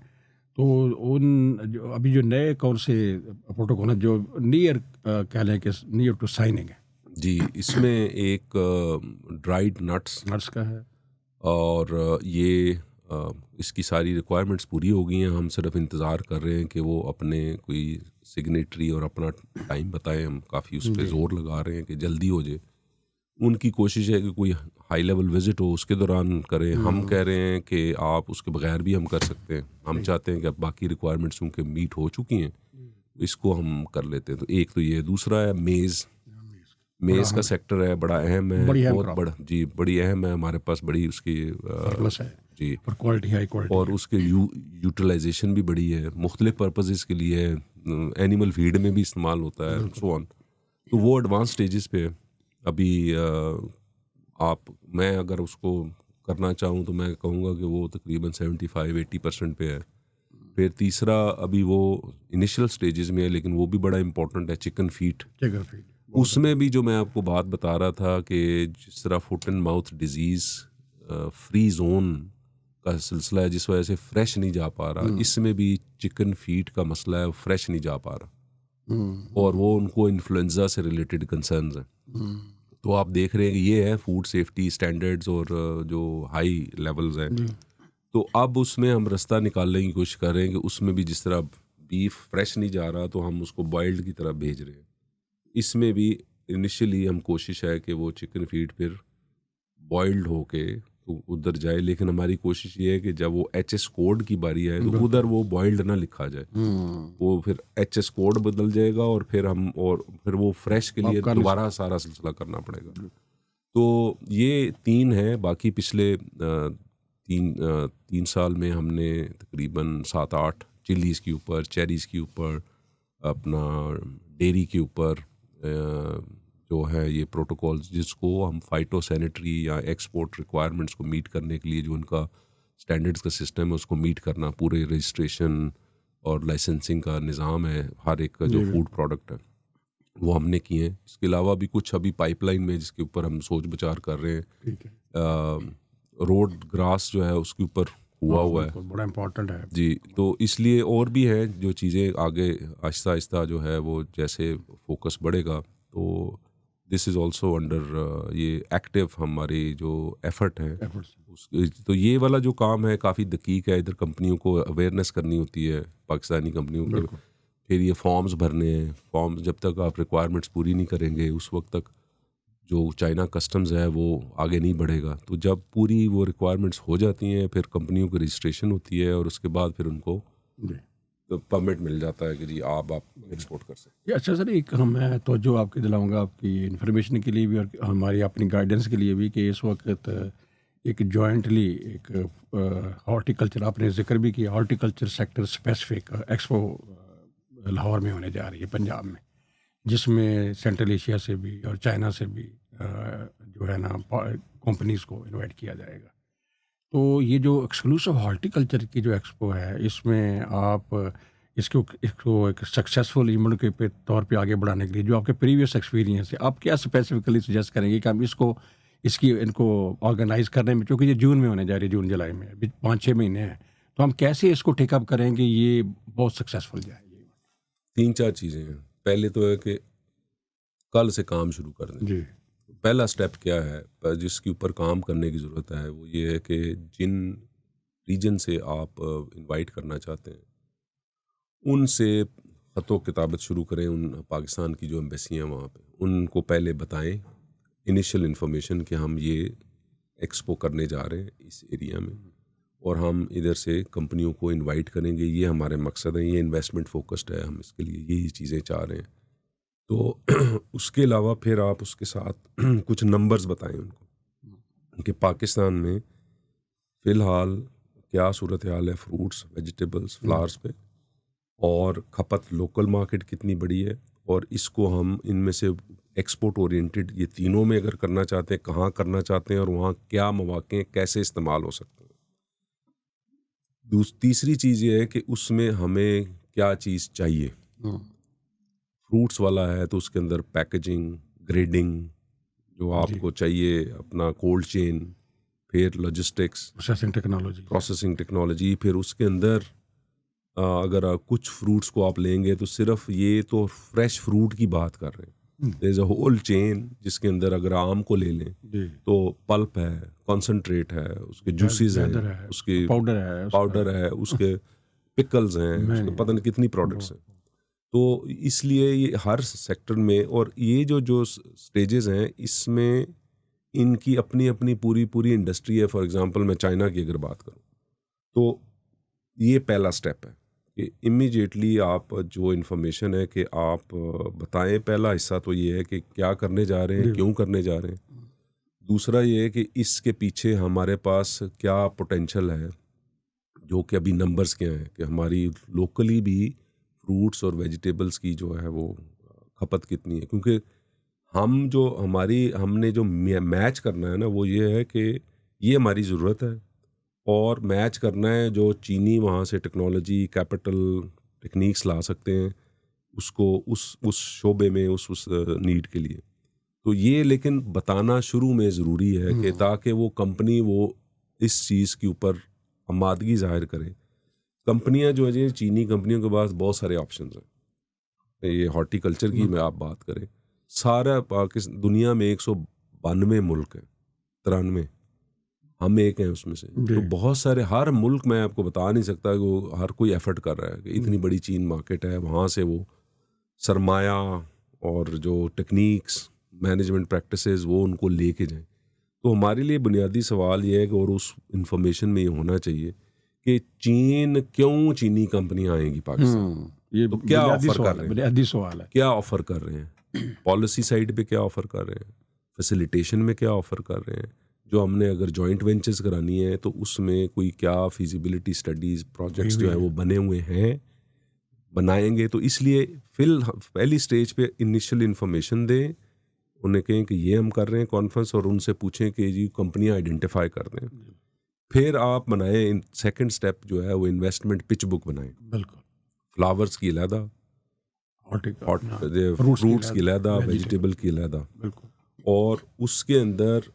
तो अभी जो नए कौन से प्रोटोकॉल हैं जो नियर कह लें कि नियर टू साइनिंग है? जी, इसमें एक ड्राइड नट्स नर्स का है। और ये इसकी सारी रिक्वायरमेंट्स पूरी हो गई हैं। हम सिर्फ इंतज़ार कर रहे हैं कि वो अपने कोई सिग्नेटरी और अपना टाइम बताएं। हम काफ़ी उस पर ज़ोर लगा रहे हैं कि जल्दी हो जाए। उनकी कोशिश है कि कोई हाई लेवल विजिट हो उसके दौरान करें। हम कह रहे हैं कि आप उसके बगैर भी हम कर सकते हैं। हम चाहते हैं कि अब बाकी रिक्वायरमेंट्स उनके मीट हो चुकी हैं, इसको हम कर लेते हैं। तो एक तो ये, दूसरा है मेज़ का सेक्टर है, बड़ा अहम है, बड़ी अहम बहुत क्रॉप। बड़ा जी, बड़ी अहम है हमारे पास, बड़ी उसकी सरप्लस है जी, और क्वालिटी हाई क्वालिटी और है। उसके यूटिलाइजेशन भी बड़ी है, मुख्तलिफ पर्पसेस के लिए है, एनिमल फीड में भी इस्तेमाल होता है, सो ऑन। तो वो एडवांस स्टेजेस पे है अभी। मैं अगर उसको करना चाहूँ तो मैं कहूँगा कि वो तकरीबन 75-80% पे है। फिर तीसरा अभी वो इनिशियल स्टेजेस में है, लेकिन वो भी बड़ा इम्पोर्टेंट है, चिकन फीट। चिकन फीड उसमें भी जो मैं आपको बात बता रहा था कि जिस तरह foot and mouth disease free zone का सिलसिला है, जिस वजह से फ्रेश नहीं जा पा रहा, इसमें भी चिकन फीट का मसला है, फ्रेश नहीं जा पा रहा, और वो उनको इन्फ्लुएंजा से रिलेटेड कंसर्न्स हैं। तो आप देख रहे हैं कि ये है फूड सेफ्टी स्टैंडर्ड्स और जो हाई लेवल्स हैं। तो अब उसमें हम रास्ता निकालने की कोशिश कर रहे हैं कि उसमें भी जिस तरह बीफ फ्रेश नहीं जा रहा तो हम उसको बॉइल्ड की तरह भेज रहे हैं। इसमें भी इनिशियली हम कोशिश है कि वो चिकन फीड फिर बॉइल्ड होके उधर जाए, लेकिन हमारी कोशिश ये है कि जब वो HS कोड की बारी आए तो उधर वो बॉइल्ड ना लिखा जाए, वो फिर HS कोड बदल जाएगा और फिर वो फ्रेश के लिए दोबारा सारा सिलसिला करना पड़ेगा। तो ये 3 है। बाकी पिछले 3 साल में हमने तकरीबन 7-8 चिलीज़ के ऊपर, चेरीज़ के ऊपर, अपना डेयरी के ऊपर जो है ये प्रोटोकॉल्स, जिसको हम फाइटोसैनिटरी या एक्सपोर्ट रिक्वायरमेंट्स को मीट करने के लिए जो उनका स्टैंडर्ड्स का सिस्टम है उसको मीट करना, पूरे रजिस्ट्रेशन और लाइसेंसिंग का निज़ाम है हर एक का जो फूड प्रोडक्ट है, वो हमने किए हैं। इसके अलावा भी कुछ अभी पाइपलाइन में जिसके ऊपर हम सोच विचार कर रहे हैं। रोड ग्रास जो है उसके ऊपर हुआ है, बड़ा इम्पोर्टेंट है जी। तो इसलिए और भी है जो चीज़ें आगे आहिस्ता आहिस्ता जो है वो जैसे फोकस बढ़ेगा, तो दिस इज़ ऑल्सो अंडर ये एक्टिव हमारी जो एफर्ट है तो ये वाला जो काम है काफ़ी दकीक है। इधर कंपनियों को अवेयरनेस करनी होती है, पाकिस्तानी कंपनियों को। फिर ये फॉर्म्स भरने हैं, फॉर्म्स जब तक आप रिक्वायरमेंट्स पूरी नहीं करेंगे उस वक्त तक जो चाइना कस्टम्स है वो आगे नहीं बढ़ेगा। तो जब पूरी वो रिक्वायरमेंट्स हो जाती हैं फिर कंपनियों की रजिस्ट्रेशन होती है और उसके बाद फिर उनको तो परमिट मिल जाता है कि जी आप एक्सपोर्ट कर सकते हैं। अच्छा सर, एक मैं तो जो आपके दिलाऊंगा आपकी इन्फॉर्मेशन के लिए भी और हमारी अपनी गाइडेंस के लिए भी कि इस वक्त एक जॉइंटली एक हॉर्टिकल्चर, आपने जिक्र भी किया, horticulture sector specific expo Lahore में होने जा रही है पंजाब में, जिसमें सेंट्रल एशिया से भी और चाइना से भी जो है ना कंपनीज़ को इनवाइट किया जाएगा। तो ये जो एक्सक्लूसिव हॉर्टिकल्चर की जो एक्सपो है, इसमें आप इसको एक सक्सेसफुल इवेंट के तौर पे आगे बढ़ाने के लिए जो आपके प्रीवियस एक्सपीरियंस है, आप क्या स्पेसिफिकली सजेस्ट करेंगे कि हम इनको ऑर्गेनाइज करने में, क्योंकि ये जून में होने जा रही है, जून जुलाई में, अभी 5-6 महीने हैं, तो हम कैसे इसको टेकअप करेंगे ये बहुत सक्सेसफुल जाए? 3-4 चीज़ें हैं। पहले तो है कि कल से काम शुरू कर दें। जी पहला स्टेप क्या है जिसके ऊपर काम करने की ज़रूरत है, वो ये है कि जिन रीजन से आप इनवाइट करना चाहते हैं उनसे ख़तो किताबत शुरू करें। उन पाकिस्तान की जो एम्बेसियाँ वहाँ पे, उनको पहले बताएं इनिशियल इन्फॉर्मेशन कि हम ये एक्सपो करने जा रहे हैं इस एरिया में, और हम इधर से कंपनियों को इनवाइट करेंगे, ये हमारे मकसद है, ये इन्वेस्टमेंट फोकस्ड है, हम इसके लिए यही चीज़ें चाह रहे हैं। तो उसके अलावा फिर आप उसके साथ कुछ नंबर्स बताएं उनको कि पाकिस्तान में फ़िलहाल क्या सूरत हाल है फ्रूट्स, वेजिटेबल्स, फ्लावर्स पे, और खपत लोकल मार्केट कितनी बड़ी है, और इसको हम इनमें से एक्सपोर्ट ओरिएंटेड ये तीनों में अगर करना चाहते हैं, कहाँ करना चाहते हैं, और वहाँ क्या मौक़े कैसे इस्तेमाल हो सकते हैं। तीसरी चीज़ ये है कि उसमें हमें क्या चीज़ चाहिए। फ्रूट्स वाला है तो उसके अंदर पैकेजिंग, ग्रेडिंग जो आपको चाहिए, अपना कोल्ड चेन, फिर लॉजिस्टिक्स, प्रोसेसिंग टेक्नोलॉजी, फिर उसके अंदर अगर कुछ फ्रूट्स को आप लेंगे तो सिर्फ ये तो फ्रेश फ्रूट की बात कर रहे हैं, there is a whole chain जिसके अंदर अगर आम को ले लें तो पल्प है, कॉन्सनट्रेट है, उसके जूसेस हैं, उसके पाउडर है, उसके पिकल्स हैं, उसके पता नहीं कितनी प्रोडक्ट्स हैं। तो इसलिए ये हर सेक्टर में, और ये जो स्टेजेस हैं इसमें इनकी अपनी अपनी पूरी इंडस्ट्री है। फॉर एग्जांपल मैं चाइना की अगर बात करूं तो ये पहला स्टेप है कि इमीडिएटली आप जो इन्फॉर्मेशन है कि आप बताएं। पहला हिस्सा तो ये है कि क्या करने जा रहे हैं, क्यों करने जा रहे हैं। दूसरा ये है कि इसके पीछे हमारे पास क्या पोटेंशियल है, जो कि अभी नंबर्स क्या हैं कि हमारी लोकली भी फ्रूट्स और वेजिटेबल्स की जो है वो खपत कितनी है। क्योंकि हमने जो मैच करना है ना, वो ये है कि ये हमारी ज़रूरत है, और मैच करना है जो चीनी वहाँ से टेक्नोलॉजी, कैपिटल, टेक्निक्स ला सकते हैं उसको उस शोबे में, उस नीड के लिए। तो ये लेकिन बताना शुरू में ज़रूरी है कि ताकि वो कंपनी वो इस चीज़ के ऊपर आमादगी जाहिर करे। कंपनियां जो है, चीनी कंपनियों के पास बहुत सारे ऑप्शंस हैं। ये हॉर्टिकल्चर की में आप बात करें, सारा पाकिस्तान दुनिया में 192 मुल्क हैं, 93 हम एक हैं उसमें से। तो बहुत सारे, हर मुल्क मैं आपको बता नहीं सकता कि वो हर कोई एफर्ट कर रहा है कि इतनी बड़ी चीन मार्केट है, वहाँ से वो सरमाया और जो टेक्निक्स, मैनेजमेंट प्रैक्टिसेस वो उनको लेके जाएं। तो हमारे लिए बुनियादी सवाल ये है कि, और उस इंफॉर्मेशन में ये होना चाहिए कि चीनी कंपनियां आएंगी पाकिस्तान, ये तो क्या ऑफर कर रहे हैं, बुनियादी सवाल है, क्या ऑफर कर रहे हैं, पॉलिसी साइड पे क्या ऑफर कर रहे हैं, फैसिलिटेशन में क्या ऑफर कर रहे हैं, जो हमने अगर जॉइंट वेंचर्स करानी है तो उसमें कोई क्या फिजिबिलिटी स्टडीज प्रोजेक्ट्स जो है वो बने हुए हैं, बनाएंगे। तो इसलिए पहली स्टेज पे इनिशियल इन्फॉर्मेशन दें, उन्हें कहें कि ये हम कर रहे हैं कॉन्फ्रेंस, और उनसे पूछें कि जी कंपनियां आइडेंटिफाई कर दें। फिर आप बनाएं सेकंड स्टेप जो है वो इन्वेस्टमेंट पिच बुक बनाएं। बिल्कुल, फ्लावर्स की अलहदा, फ्रूट्स की अलहदा, वेजिटेबल की अलहदा, और उसके अंदर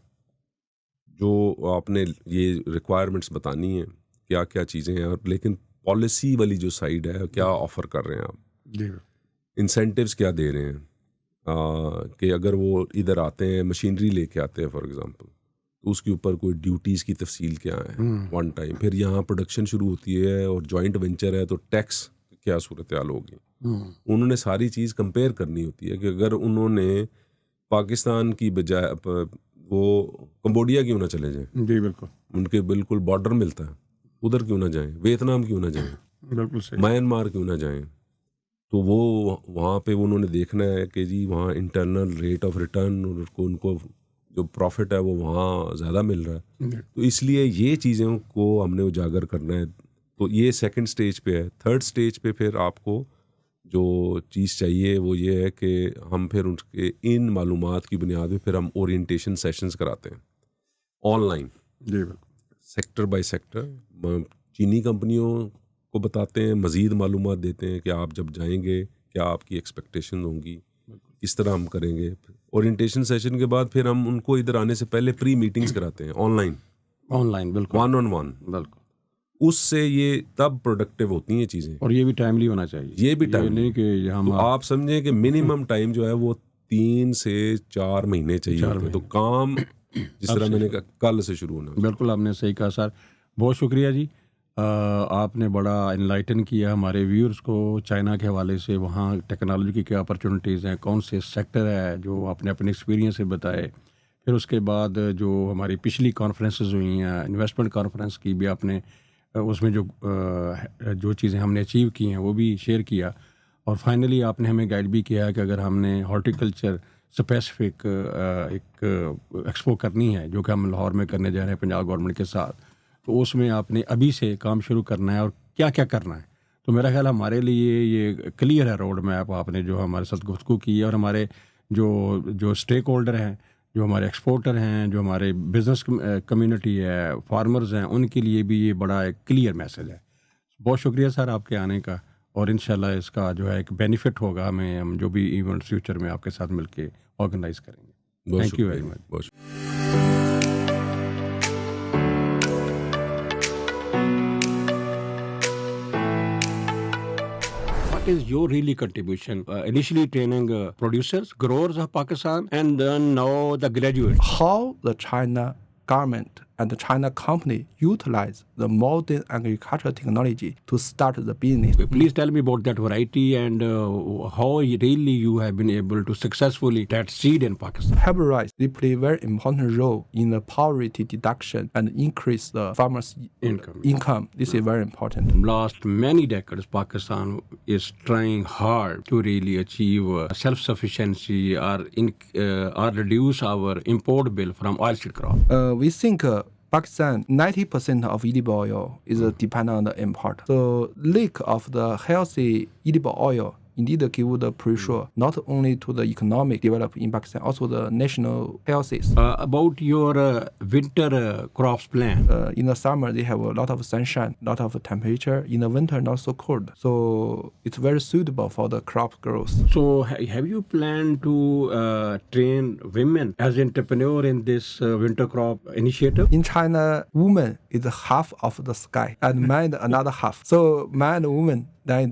जो आपने ये रिक्वायरमेंट्स बतानी है क्या क्या चीज़ें हैं, और लेकिन पॉलिसी वाली जो साइड है क्या ऑफ़र कर रहे हैं आप, इंसेंटिव्स क्या दे रहे हैं, कि अगर वो इधर आते हैं मशीनरी लेके आते हैं फॉर एग्जांपल, तो उसके ऊपर कोई ड्यूटीज़ की तफसील क्या है वन टाइम। फिर यहाँ प्रोडक्शन शुरू होती है और जॉइंट वेंचर है तो टैक्स क्या सूरत हाल होगी। उन्होंने सारी चीज़ कंपेयर करनी होती है कि अगर उन्होंने पाकिस्तान की बजाय वो कंबोडिया क्यों ना चले जाएं, जी बिल्कुल, उनके बिल्कुल बॉर्डर मिलता है, उधर क्यों ना जाएं, वियतनाम क्यों ना जाएं, बिल्कुल सही, म्यांमार क्यों ना जाएं। तो वो वहाँ पे उन्होंने देखना है कि जी वहाँ इंटरनल रेट ऑफ रिटर्न उनको जो प्रॉफिट है वो वहाँ ज़्यादा मिल रहा है। तो इसलिए ये चीज़ों को हमने उजागर करना है। तो ये सेकंड स्टेज पे है। थर्ड स्टेज पे फिर आपको जो चीज़ चाहिए वो ये है कि हम फिर उनके इन मालूमात की बुनियाद पे फिर हम ओरिएंटेशन सेशंस कराते हैं ऑनलाइन, जी बिल्कुल। Sector by sector. चीनी कंपनियों को बताते हैं, मज़ीद मालूमात देते हैं कि आप जब जाएंगे क्या आपकी एक्सपेक्टेशन होंगी, किस तरह हम करेंगे। ओरिएंटेशन सेशन के बाद फिर हम उनको इधर आने से पहले प्री मीटिंग्स कराते हैं ऑनलाइन, बिल्कुल 1-on-1। बिल्कुल। उससे ये तब प्रोडक्टिव होती हैं चीज़ें। और ये भी टाइमली होना चाहिए, ये भी ये टाइम नहीं कि हम तो आप समझें कि मिनिमम टाइम जो है वो 3 से 4 महीने चाहिए 4 होते हैं। तो महीने काम जिस अब तरह से मैंने शुरू। कहा कल से शुरू होना चाहिए। बिल्कुल आपने सही कहा सर, बहुत शुक्रिया जी। आपने बड़ा इनलाइटन किया हमारे व्यूअर्स को चाइना के हवाले से, वहाँ टेक्नोलॉजी की क्या अपॉर्चुनिटीज़ हैं, कौन से सेक्टर है जो आपने अपने एक्सपीरियंस से बताए। फिर उसके बाद जो हमारी पिछली कॉन्फ्रेंसेस हुई हैं, इन्वेस्टमेंट कॉन्फ्रेंस की भी आपने उसमें जो चीज़ें हमने अचीव की हैं वो भी शेयर किया। और फाइनली आपने हमें गाइड भी किया है कि अगर हमने हॉर्टिकल्चर स्पेसिफिक एक एक्सपो करनी है जो कि हम लाहौर में करने जा रहे हैं पंजाब गवर्नमेंट के साथ, तो उसमें आपने अभी से काम शुरू करना है और क्या क्या करना है। तो मेरा ख्याल हमारे लिए ये क्लियर है रोड मैप आपने जो हमारे साथ गुफ्तगू की है। और हमारे जो जो स्टेक होल्डर हैं, जो हमारे एक्सपोर्टर हैं, जो हमारे बिजनेस कम्युनिटी है, फार्मर्स हैं, उनके लिए भी ये बड़ा एक क्लियर मैसेज है। बहुत शुक्रिया सर आपके आने का, और इंशाल्लाह इसका जो है एक बेनिफिट होगा हमें, हम जो भी इवेंट फ्यूचर में आपके साथ मिलके ऑर्गेनाइज करेंगे। बहुत थैंक यू शुक्रिया वेरी जी, मच। बहुत शुक्रिया। What is your really contribution? Initially training producers, growers of Pakistan, and then now the graduates. How the China government and the China company utilize the modern agricultural technology to start the business. Please tell me about that variety and how really you have been able to successfully plant seed in Pakistan. Hybrid rice, they play a very important role in the poverty deduction and increase the farmers' income. This is very important. Last many decades, Pakistan is trying hard to really achieve self-sufficiency or reduce our import bill from oilseed crop. We think Pakistan, 90% of edible oil is dependent on the import. So lack of the healthy edible oil indeed give the pressure not only to the economic development in Pakistan, also the national health. About your winter crops plan. In the summer, they have a lot of sunshine, lot of temperature. In the winter, not so cold. So it's very suitable for the crop growth. So have you planned to train women as entrepreneur in this winter crop initiative? In China, woman is half of the sky and man another half. So man and woman, then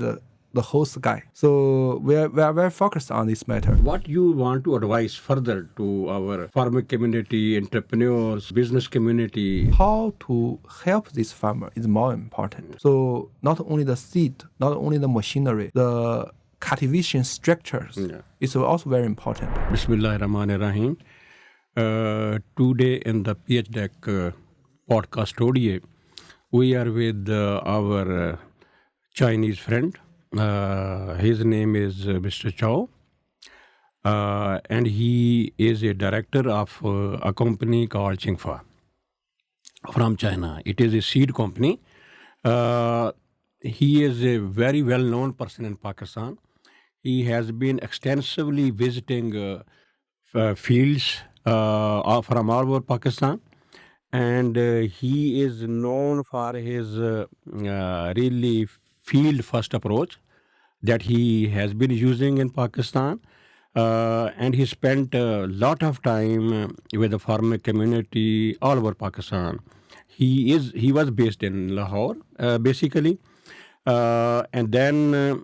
the whole sky. So we are very focused on this matter. What you want to advise further to our farmer community, entrepreneurs, business community? How to help this farmer is more important. So not only the seed, not only the machinery, the cultivation structures is also very important. Bismillahirrahmanirrahim. Today in the PHDEC podcast audio, we are with our Chinese friend. His name is Mr. Chow, and he is a director of a company called Qingfa from China. It is a seed company. He is a very well-known person in Pakistan. He has been extensively visiting fields from all over Pakistan, and he is known for his really field-first approach that he has been using in Pakistan, and he spent a lot of time with the farmer community all over Pakistan. He was based in Lahore, basically, and then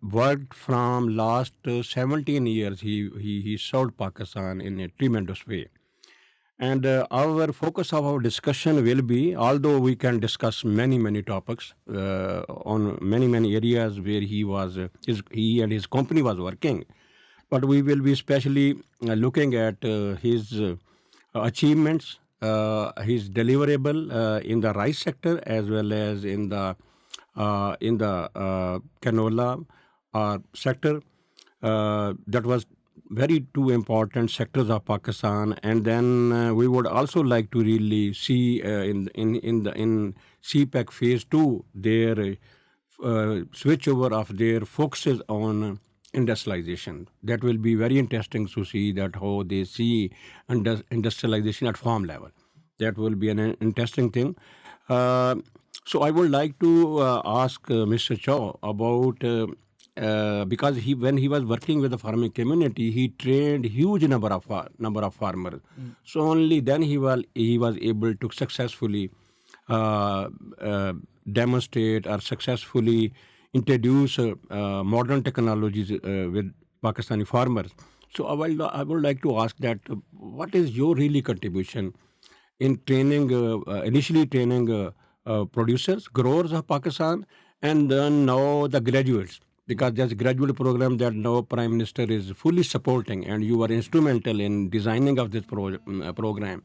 worked from last 17 years. He served Pakistan in a tremendous way. And our focus of our discussion will be, although we can discuss many topics on many areas where he and his company was working, but we will be especially looking at his achievements, his deliverable in the rice sector as well as in the canola sector that was very two important sectors of Pakistan, and then we would also like to really see in CPEC Phase 2 their switch over of their focuses on industrialization. That will be very interesting to see that how they see industrialization at farm level. That will be an interesting thing. So I would like to ask Mr. Chow about because when he was working with the farming community, he trained huge number of farmers. So only then he was able to successfully demonstrate or successfully introduce modern technologies with Pakistani farmers. So I would like to ask that what is your really contribution in training, initially training producers, growers of Pakistan, and then now the graduates, because there's a graduate program that now Prime Minister is fully supporting, and you are instrumental in designing of this program.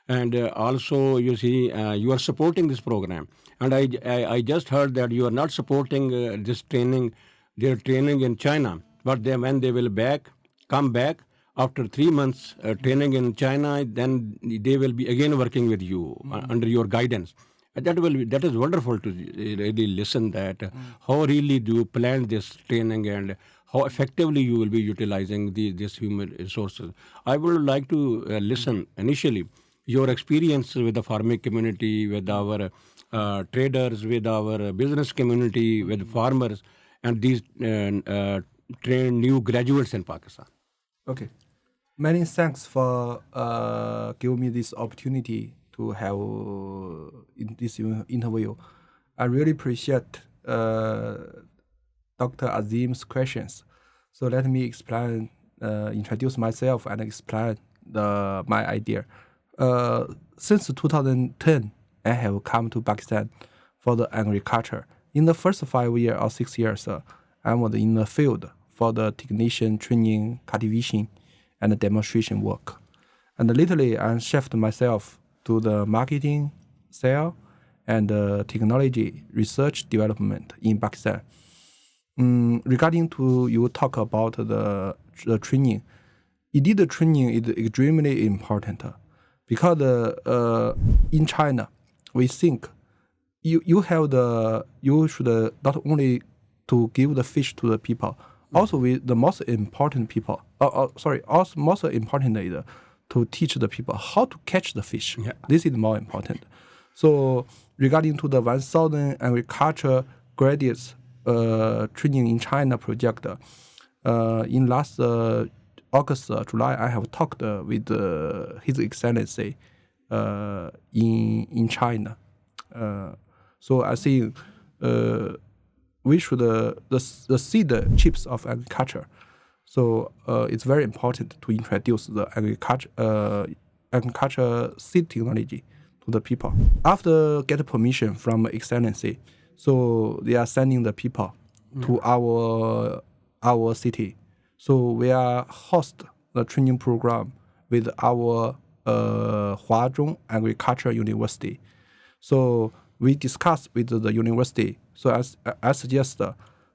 And also, you see, you are supporting this program. And I just heard that you are not supporting this training, their training in China, but when they will come back after 3 months training in China, then they will be again working with you under your guidance. That is wonderful to really listen that how really do you plan this training and how effectively you will be utilizing these human resources. I would like to listen initially your experience with the farming community, with our traders, with our business community, with farmers, and these trained new graduates in Pakistan. Okay. Many thanks for giving me this opportunity to have in this interview. I really appreciate Dr. Azim's questions. So let me introduce myself and explain my idea. Since 2010, I have come to Pakistan for the agriculture. In the first 5 years or 6 years, I was in the field for the technician training, cultivation, and demonstration work. And lately, I shifted myself to the marketing, sale, and technology research development in Pakistan. Regarding to you talk about the training, indeed the training is extremely important because in China, we think you should not only to give the fish to the people, also the most important people. Also most important is to teach the people how to catch the fish. Yeah. This is more important. So regarding to the 1,000 agriculture graduates training in China project, in last August, July, I have talked with His Excellency in China. So I think we should see the chips of agriculture. So it's very important to introduce the agriculture seed technology to the people. After get permission from Excellency, so they are sending the people to our city. So we are host the training program with our Huazhong Agriculture University. So we discuss with the university. So as I suggest,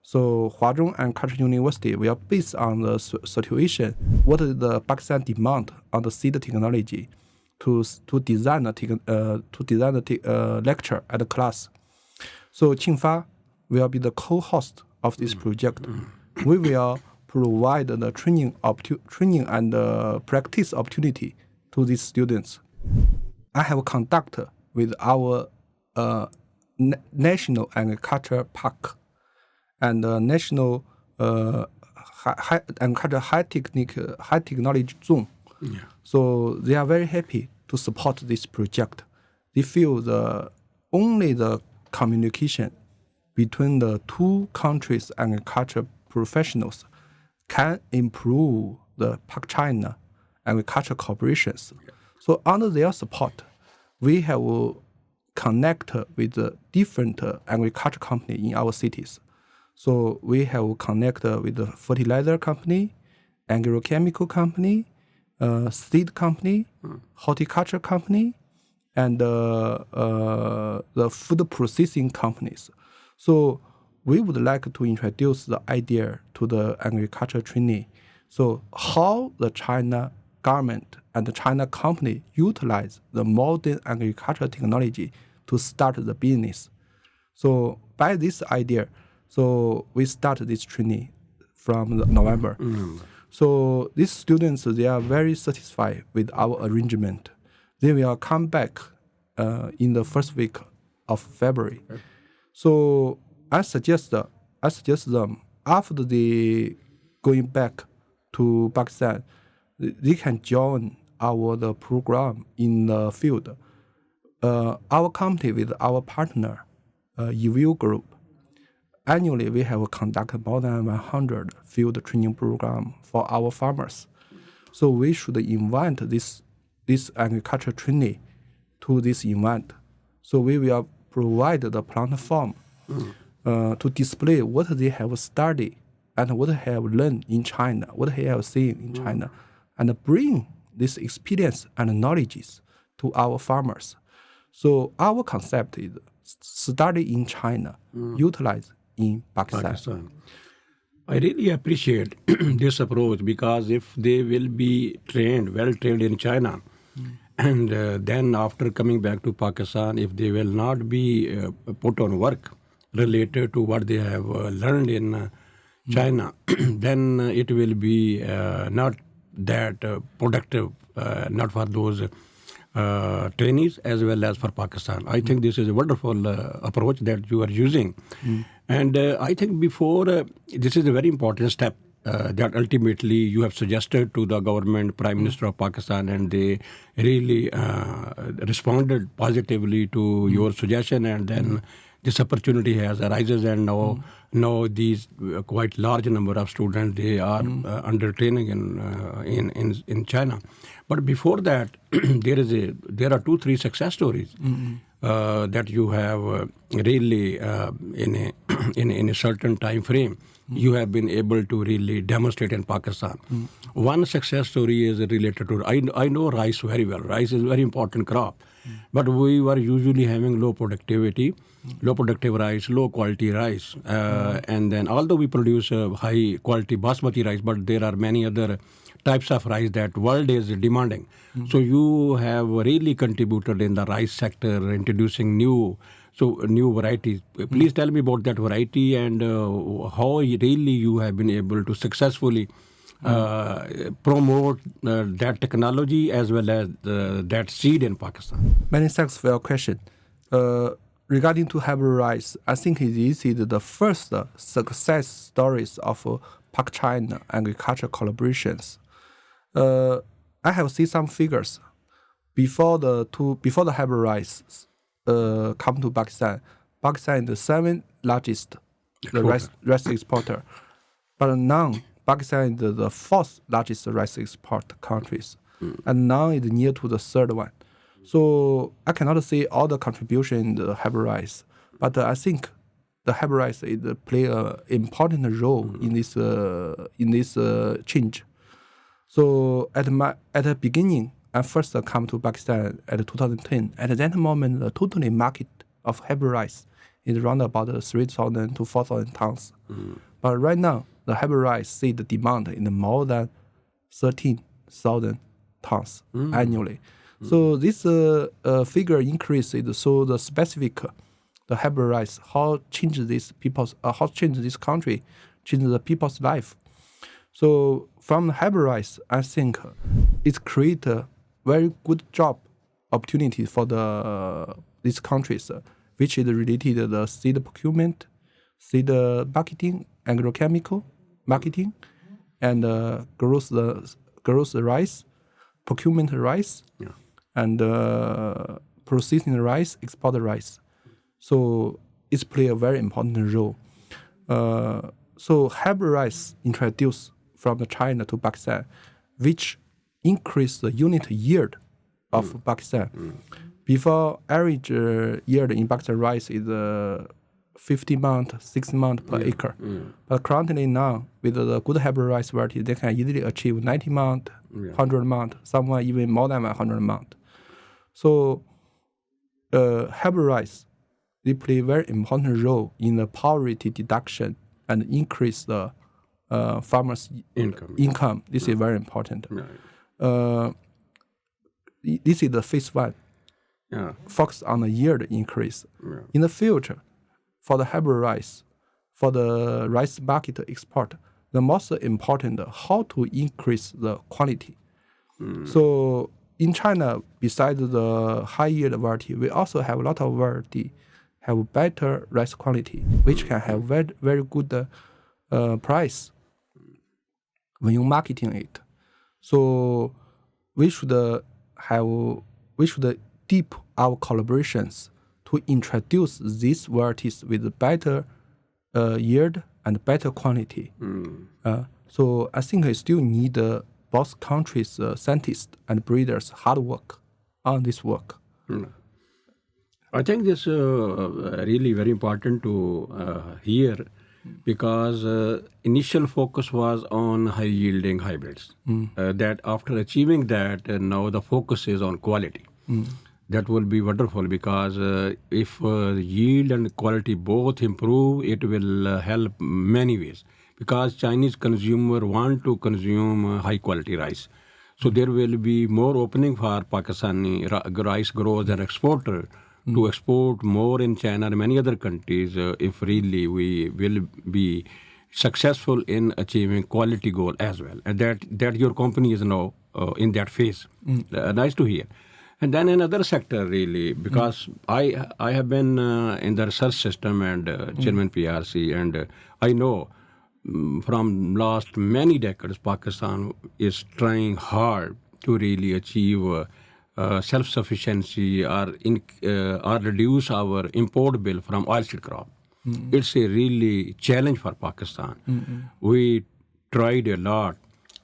so Huazhong Agriculture University will based on the situation, what is the Pakistan demand on the seed technology to design the lecture at the class. So Qingfa will be the co-host of this project. We will provide the training and practice opportunity to these students. I have contact with our National Agriculture Park and National Agriculture High Technology Zone. Yeah. So they are very happy to support this project. They feel only the communication between the two countries' agriculture professionals can improve the Pak-China agriculture cooperations. So under their support, we have connect with the different agriculture company in our cities. So we have connect with the fertilizer company, agrochemical company, seed company, horticulture company, and the food processing companies. So we would like to introduce the idea to the agriculture training. So how the China government and the China company utilize the modern agricultural technology to start the business. So by this idea, so we start this training from November. So these students, they are very satisfied with our arrangement. They will come back in the first week of February. So I suggest them after they going back to Pakistan, they can join the program in the field. Our company with our partner, EVU Group, annually we have conducted more than 100 field training program for our farmers. So we should invite this agriculture training to this event. So we will provide the platform to display what they have studied and what they have learned in China, what they have seen in China, and bring this experience and knowledges to our farmers. So our concept is study in China, utilize in Pakistan. I really appreciate this approach, because if they will be well trained in China, and then after coming back to Pakistan, if they will not be put on work related to what they have learned in China, then it will be not that productive, not for those trainees as well as for Pakistan. I think this is a wonderful approach that you are using. And I think before, this is a very important step that ultimately you have suggested to the government, Prime Minister of Pakistan, and they really responded positively to your suggestion, and then this opportunity has arises, and now these quite large number of students, they are under training in China. But before that, there are 2-3 success stories that you have really in a certain time frame. You have been able to really demonstrate in Pakistan. One success story is related to, I know rice very well. Rice is a very important crop, but we were usually having low productive rice, low quality rice. And then although we produce high quality basmati rice, but there are many other types of rice that world is demanding. So you have really contributed in the rice sector, introducing new varieties. Please tell me about that variety and how really you have been able to successfully promote that technology as well as that seed in Pakistan. Many thanks for your question. Regarding to hybrid rice, I think this is the first success stories of Pak-China agriculture collaborations. I have seen some figures before the hybrid rice come to Pakistan. Pakistan is the 7th largest rice exporter, but now Pakistan is the 4th largest rice export countries, and now it's near to the 3rd one. So I cannot say all the contribution in the hybrid rice, but I think the hybrid rice play an important role in this change. So at the beginning, I first come to Pakistan at 2010. At that moment, the total market of hybrid rice is around about 3,000 to 4,000 tons. But right now, the hybrid rice see the demand in more than 13,000 tons annually. So this figure increases. So the specific the hybrid rice how change this country, change the people's life. So from the hybrid rice, I think it creates a very good job opportunity for these countries, which is related to the seed procurement, seed marketing, agrochemical marketing, and grows rice, procurement rice, and processing rice, export rice. So it plays a very important role. So hybrid rice introduced from China to Pakistan, which increased the unit yield of Pakistan. Before, average yield in Pakistan rice is 50 month, 6 month per acre. But currently now, with the good hybrid rice variety, they can easily achieve 90 month, 100 month, somewhere even more than 100 month. So hybrid rice, they play a very important role in the poverty reduction and increase the farmers' income. This is very important. This is the phase one. Focus on the yield increase. In the future, for the hybrid rice, for the rice market export, the most important how to increase the quality. So in China, besides the high yield variety, we also have a lot of variety have better rice quality, which can have very, very good price when you marketing it. So we should deep our collaborations to introduce these varieties with better yield and better quality. So I think I still need both countries' scientists and breeders hard work on this work. I think this really very important to hear, because initial focus was on high yielding hybrids. That after achieving that, now the focus is on quality. That will be wonderful, because if yield and quality both improve, it will help many ways. Because Chinese consumer want to consume high quality rice. So there will be more opening for Pakistani rice growers and exporter to export more in China and many other countries if really we will be successful in achieving quality goal as well. And that your company is now in that phase. Nice to hear. And then another sector really, because I have been in the research system and chairman PRC, and I know from last many decades, Pakistan is trying hard to really achieve self-sufficiency or reduce our import bill from oilseed crop. It's a really challenge for Pakistan. We tried a lot,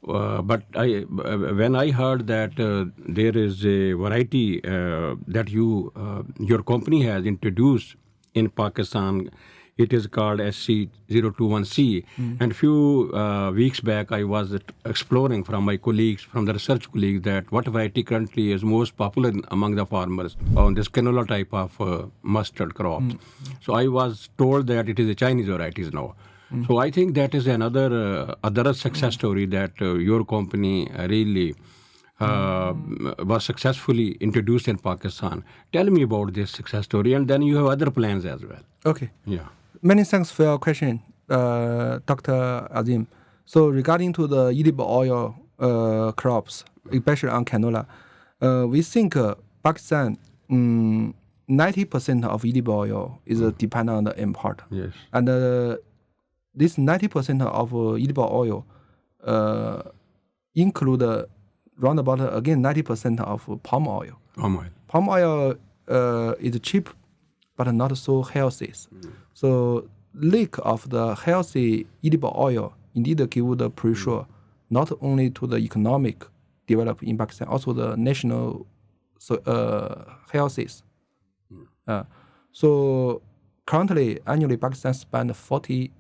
but when I heard that there is a variety that your company has introduced in Pakistan, it is called SC021C. And few weeks back, I was exploring from my colleagues, from the research colleagues, that what variety currently is most popular among the farmers on this canola type of mustard crops. So I was told that it is a Chinese varieties now. So I think that is another success story that your company really was successfully introduced in Pakistan. Tell me about this success story, and then you have other plans as well. Okay. Yeah. Many thanks for your question, Dr. Azim. So regarding to the edible oil crops, especially on canola, we think Pakistan, 90% of edible oil is dependent on the import. Yes. And this 90% of edible oil include round about again 90% of palm oil. Palm oil is cheap, but not so healthy. So lack of the healthy edible oil indeed give the pressure not only to the economic development in Pakistan, also the national health. So currently, annually, Pakistan spends $4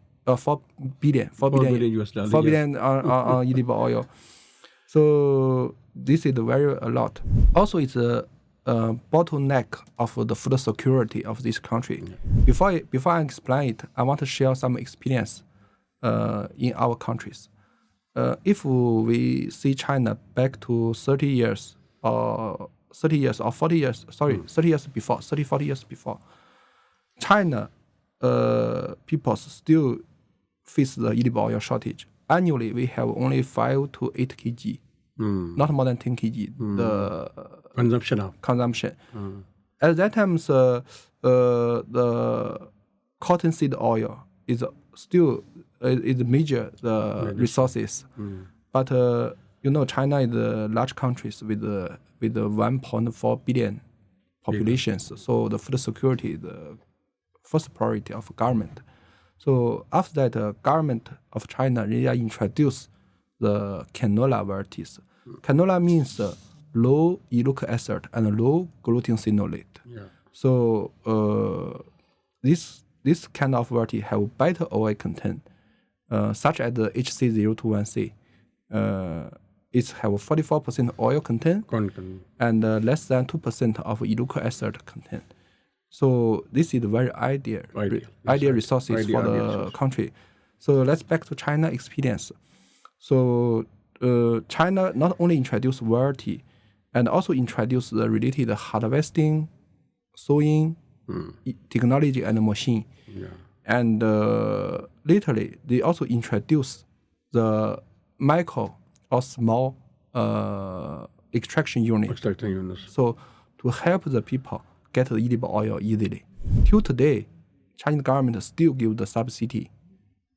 billion on edible oil. So this is a lot. Also, it's a bottleneck of the food security of this country. Before I explain it, I want to share some experience in our countries. If we see China back to 30 years or 40 years before, China people still face the edible oil shortage. Annually, we have only 5 to 8 kg, not more than 10 kg. The consumption. At that time, the cottonseed oil is still is major resources. But China is a large country with 1.4 billion populations. So the food security is the first priority of government. So after that, government of China really introduced the canola varieties. Canola means low erucic acid and low gluten phenolate. So this kind of variety have better oil content, such as the HC021C. It have 44% oil content and less than 2% of erucic acid content. So this is very ideal resources for the country. So let's back to China experience. So China not only introduced variety and also introduced the related harvesting, sowing, technology and machine. Yeah. And literally, they also introduced the micro or small extraction unit. Extracting units. So to help the people get the edible oil easily. Till today, Chinese government still give the subsidy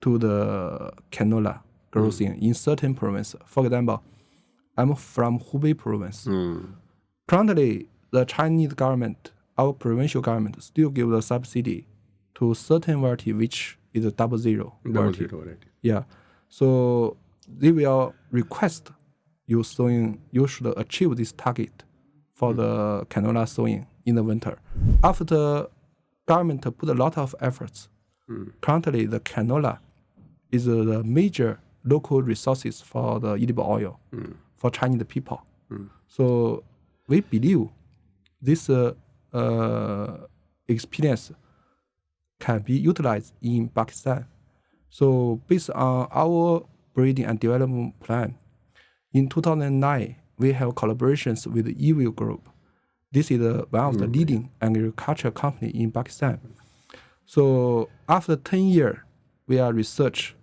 to the canola growing in certain provinces. For example, I'm from Hubei province. Currently, the Chinese government, our provincial government, still give the subsidy to certain variety which is a double zero variety. Right. Yeah. So they will request you sowing, you should achieve this target for the canola sowing in the winter. After government put a lot of efforts, currently the canola is the major local resources for the edible oil for Chinese people. So we believe this experience can be utilized in Pakistan. So based on our breeding and development plan, in 2009, we have collaborations with the EVIL Group. This is one of the leading agriculture company in Pakistan. So after 10 years, we are research,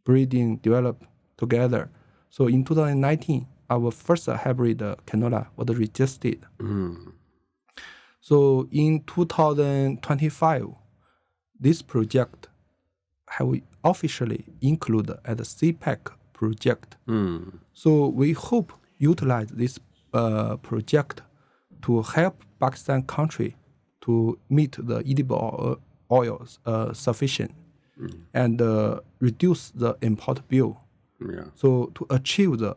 breeding, develop together. So in 2019, our first hybrid canola was registered. So in 2025, this project have officially included as a CPEC project. So we hope utilize this project to help Pakistan country to meet the edible oils sufficient and reduce the import bill. Yeah. So to achieve the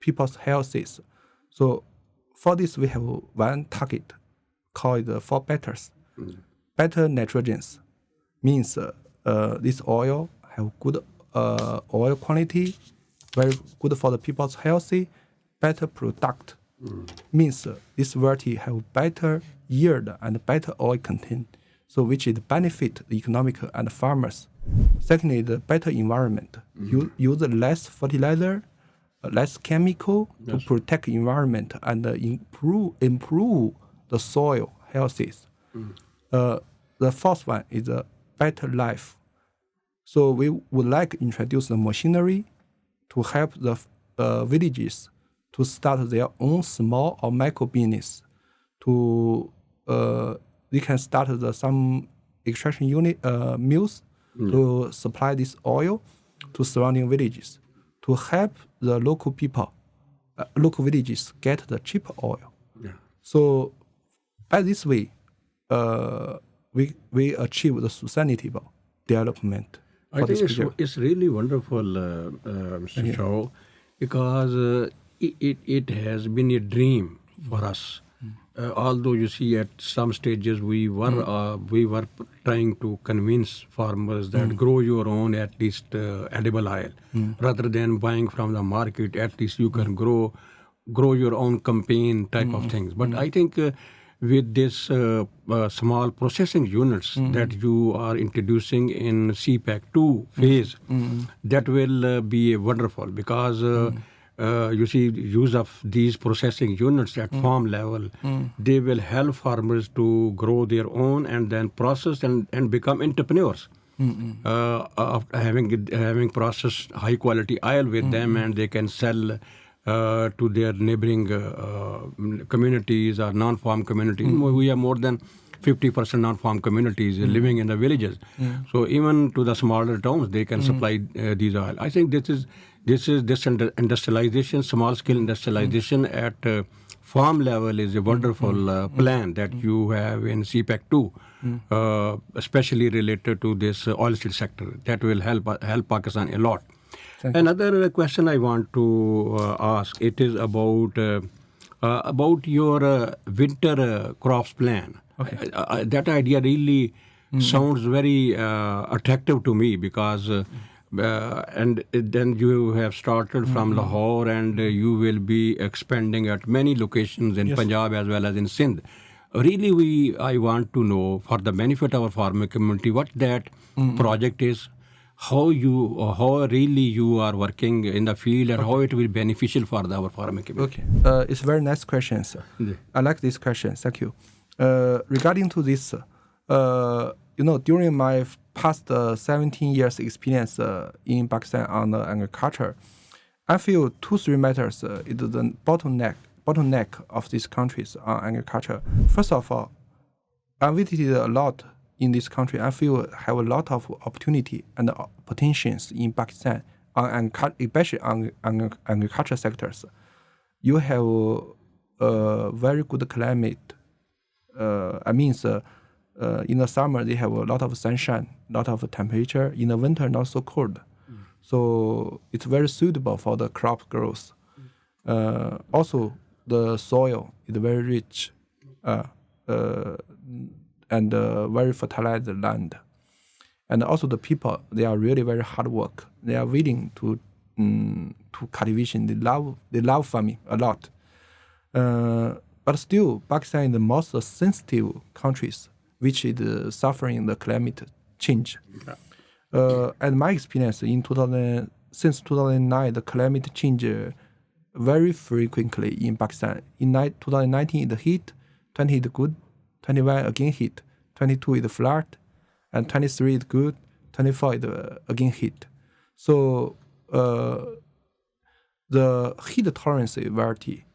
people's health. So for this we have one target called the 4 betters. Better nitrogens means this oil have good oil quality, very good for the people's healthy. Better product means this variety have better yield and better oil content, so which is benefit the economic and farmers. Secondly, the better environment. Use less fertilizer, less chemical to protect environment and improve the soil health. The fourth one is a better life. So we would like to introduce the machinery to help the villages to start their own small or micro business. They can start some extraction unit mills to supply this oil to surrounding villages to help the local people, local villages get the cheaper oil. Yeah. So by this way, we achieve the sustainable development. I think it's really wonderful, Mr. Chow, because it has been a dream for us. Although you see at some stages we were trying to convince farmers that grow your own at least edible oil rather than buying from the market. At least you can grow your own campaign type of things. But I think with this small processing units that you are introducing in CPEC 2 phase, that will be wonderful because you see use of these processing units at farm level, they will help farmers to grow their own and then process and become entrepreneurs. After having processed high quality oil with them, and they can sell to their neighboring communities or non-farm communities. We have more than 50% non-farm communities living in the villages. So even to the smaller towns, they can supply these oil. I think this industrialization, small-scale industrialization at farm level is a wonderful plan that you have in CPEC 2, especially related to this oilseed sector. That will help Pakistan a lot. Another question I want to ask, it is about your winter crops plan. Okay. That idea really sounds very attractive to me because and then you have started from Lahore and you will be expanding at many locations in Punjab as well as in Sindh. really I want to know, for the benefit of our farmer community, what that project is, how really you are working in the field, and how it will be beneficial for our farmer community. Okay, it's a very nice question, sir. Yeah. I like this question. Thank you. Regarding to this, during my past 17 years experience in Pakistan on agriculture, I feel 2-3 matters is the bottleneck of these countries on agriculture. First of all, I visited a lot in this country. I feel have a lot of opportunity and potentials in Pakistan, especially on agriculture sectors. You have a very good climate. In the summer they have a lot of sunshine, lot of temperature. In the winter, not so cold. So it's very suitable for the crop growth. Also, the soil is very rich and very fertilized land. And also the people, they are really very hard work. They are willing to cultivation. They love farming a lot. But still, Pakistan is the most sensitive countries which is suffering the climate change. And my experience since 2009, the climate change very frequently in Pakistan. In 2019, it heat, 20 is good, 21 again heat, 22 is flood, and 23 is good, 24 is again heat. So the heat tolerance variety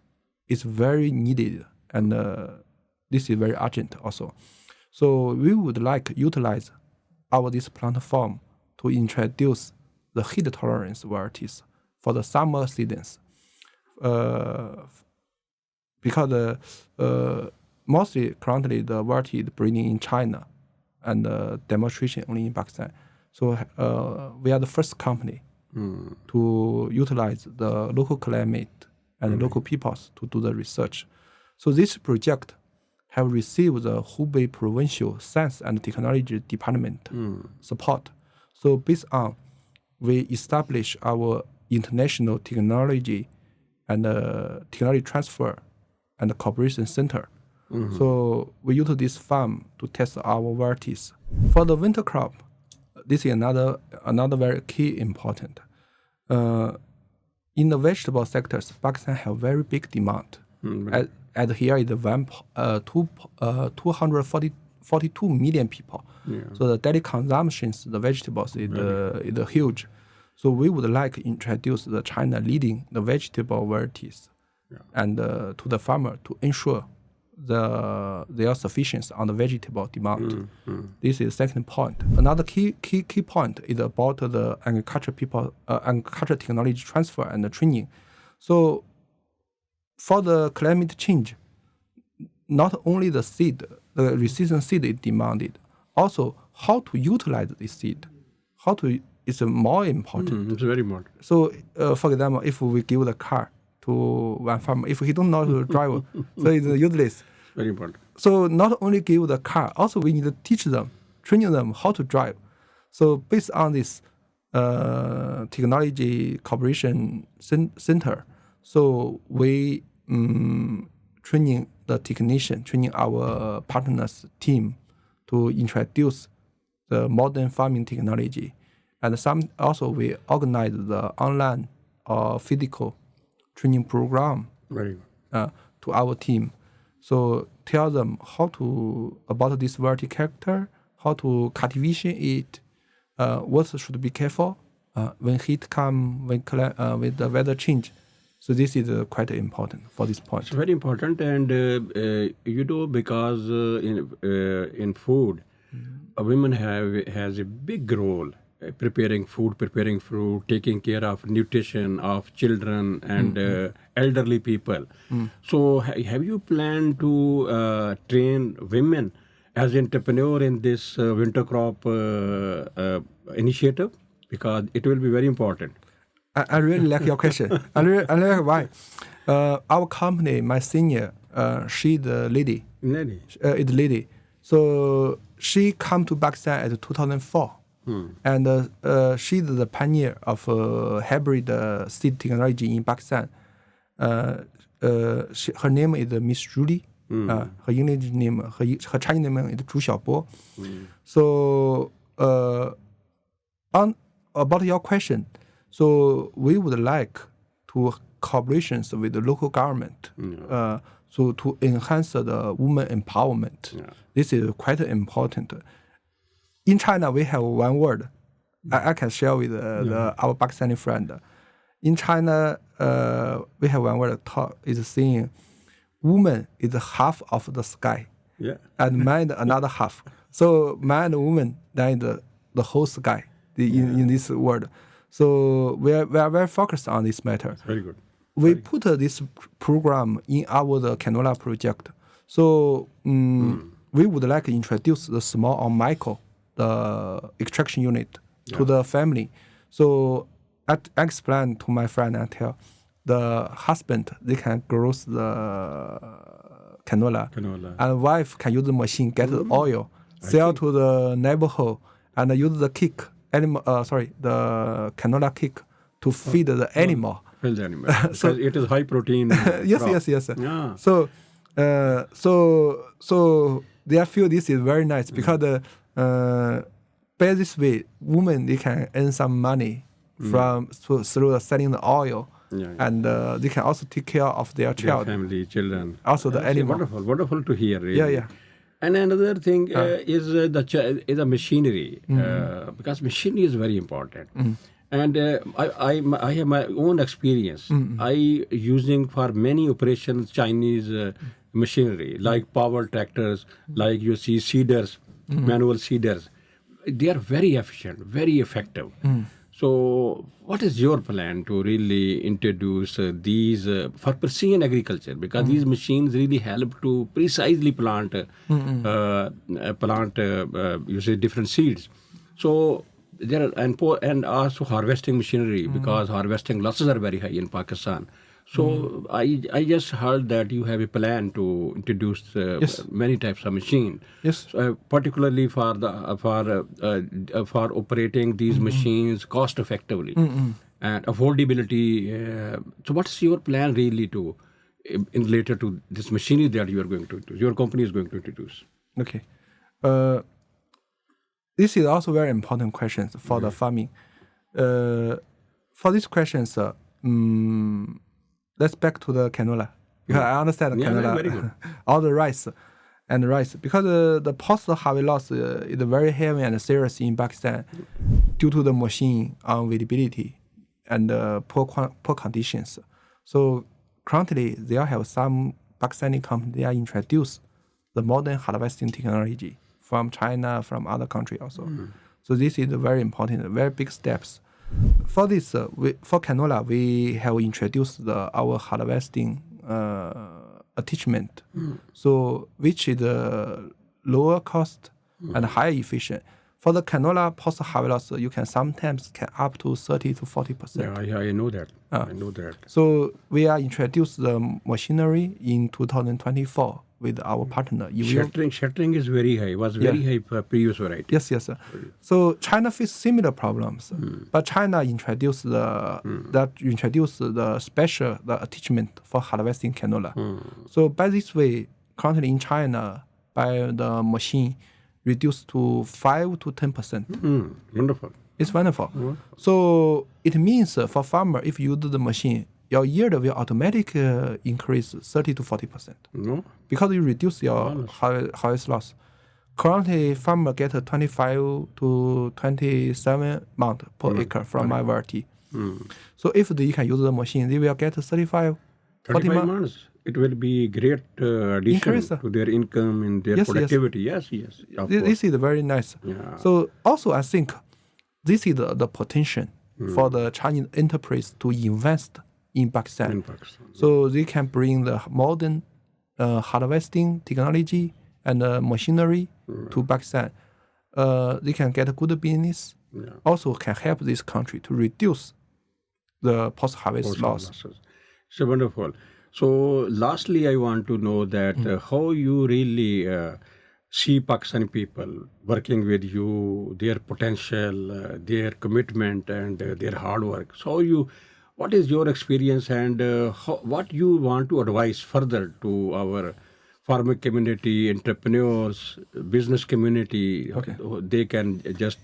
is very needed, and this is very urgent also. So we would like utilize this platform to introduce the heat tolerance varieties for the summer seasons. Because mostly currently the variety is breeding in China and demonstration only in Pakistan. So we are the first company to utilize the local climate and local peoples to do the research. So this project have received the Hubei Provincial Science and Technology Department support. So based on, we establish our international technology and technology transfer and cooperation center. So we use this farm to test our varieties. For the winter crop, this is another very key important. In the vegetable sectors, Pakistan have very big demand. At here is 242 million people. Yeah. So the daily consumptions, the vegetables is huge. So we would like to introduce the China leading the vegetable varieties and to the farmer to ensure their sufficiency on the vegetable demand. This is the second point. Another key point is about the agriculture technology transfer and the training. So for the climate change, not only the seed, the resistant seed is demanded, also how to utilize this seed, is more important. It's very important. So, for example, if we give the car to one farmer, if he don't know how to drive, so it's useless. Very important. So not only give the car, also we need to teach them, training them how to drive. So based on this technology cooperation center, so we training the technician, training our partners team to introduce the modern farming technology. And some also we organize the online or physical training program to our team. So tell them about this variety character, how to cultivation it, what should be careful when heat come, when the weather change. So this is quite important for this point. It's very important, and because in food, women has a big role preparing food, taking care of nutrition of children and elderly people. So have you planned to train women as entrepreneur in this winter crop initiative? Because it will be very important. I really like your question. I like why. Our company, my senior, she the lady. It's lady. So she come to Pakistan at 2004. And she's the pioneer of hybrid seed technology in Pakistan. Her name is Miss Julie. her English name, her Chinese name is Zhu Xiaobo. So about your question, so we would like to collaborations with the local government, so to enhance the women empowerment. This is quite important. In China, we have one word I can share with our Pakistani friend. In China, we have one word is saying, woman is half of the sky, and man another half. So man and woman, that is the whole sky in this world. So we are very focused on this matter. Very good. We put this program in the canola project. So we would like to introduce the small or micro, the extraction unit to the family. So I explain to my friend and tell the husband they can grow the canola. And wife can use the machine, get the oil, sell to the neighborhood, and use the kick, the canola kick to feed the animal. Feed the animal. So it is high protein. Yes. Yeah. So they feel this is very nice because by this way, women they can earn some money through selling the oil, and they can also take care of their child, family, children, also the animal. Wonderful to hear. Really. Yeah. And another thing is the machinery, because machinery is very important. And I have my own experience. I using for many operations Chinese machinery like power tractors, like you see seeders, manual seeders. They are very efficient, very effective. So what is your plan to really introduce these for precision agriculture? Because these machines really help to precisely plant you say different seeds. So there are and also harvesting machinery, because harvesting losses are very high in Pakistan. So I just heard that you have a plan to introduce many types of machine. Yes. Particularly for operating these machines cost effectively and affordability. So what's your plan really to in related to this machinery that you are going to introduce, your company is going to introduce? Okay. This is also very important questions for the farming. For these questions, let's back to the canola, because I understand the canola, very good. all the rice, because the post-harvest loss is very heavy and serious in Pakistan due to the machine unavailability and poor conditions. So currently, there have some Pakistani companies that introduce the modern harvesting technology from China, from other countries also. So this is very important, very big steps. For this, for canola, we have introduced our harvesting attachment, so which is lower cost and higher efficient. For the canola post-harvest loss, you can sometimes up to 30 to 40%. Yeah, I know that. I know that. So we are introduced the machinery in 2024 with our partner. Shattering is very high. Was very high for previous variety. Yes. So China faced similar problems, but China introduced the special attachment for harvesting canola. So by this way, currently in China, by the machine reduced to 5 to 10%. Wonderful. It's wonderful. So it means for farmer, if you do the machine, your yield will automatically increase 30 to 40%. No? Because you reduce your harvest loss. Currently, farmer get 25 to 27 months per acre from my variety. So if they can use the machine, they will get 35, 40 months. It will be great addition to their income and their productivity. Yes. This is very nice. Yeah. So also I think this is the potential for the Chinese enterprise to invest in Pakistan. So they can bring the modern harvesting technology and machinery to Pakistan. They can get a good business. Also can help this country to reduce the post-harvest loss. So wonderful. So lastly, I want to know that how you really see Pakistani people working with you, their potential, their commitment, and their hard work. So what is your experience and what you want to advise further to our farmer community, entrepreneurs, business community, they can just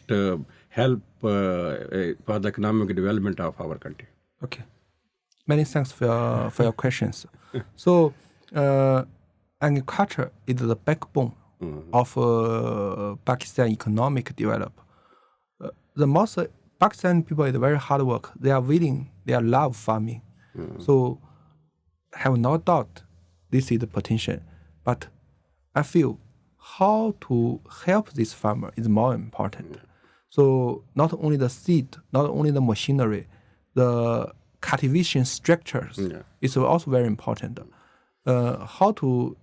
help for the economic development of our country. Okay. Many thanks for your questions. So, agriculture is the backbone of Pakistan economic development. The most Pakistani people is very hard work. They are willing. They love farming. So, have no doubt this is the potential. But I feel how to help this farmer is more important. So not only the seed, not only the machinery, the cultivation structures is also very important. How to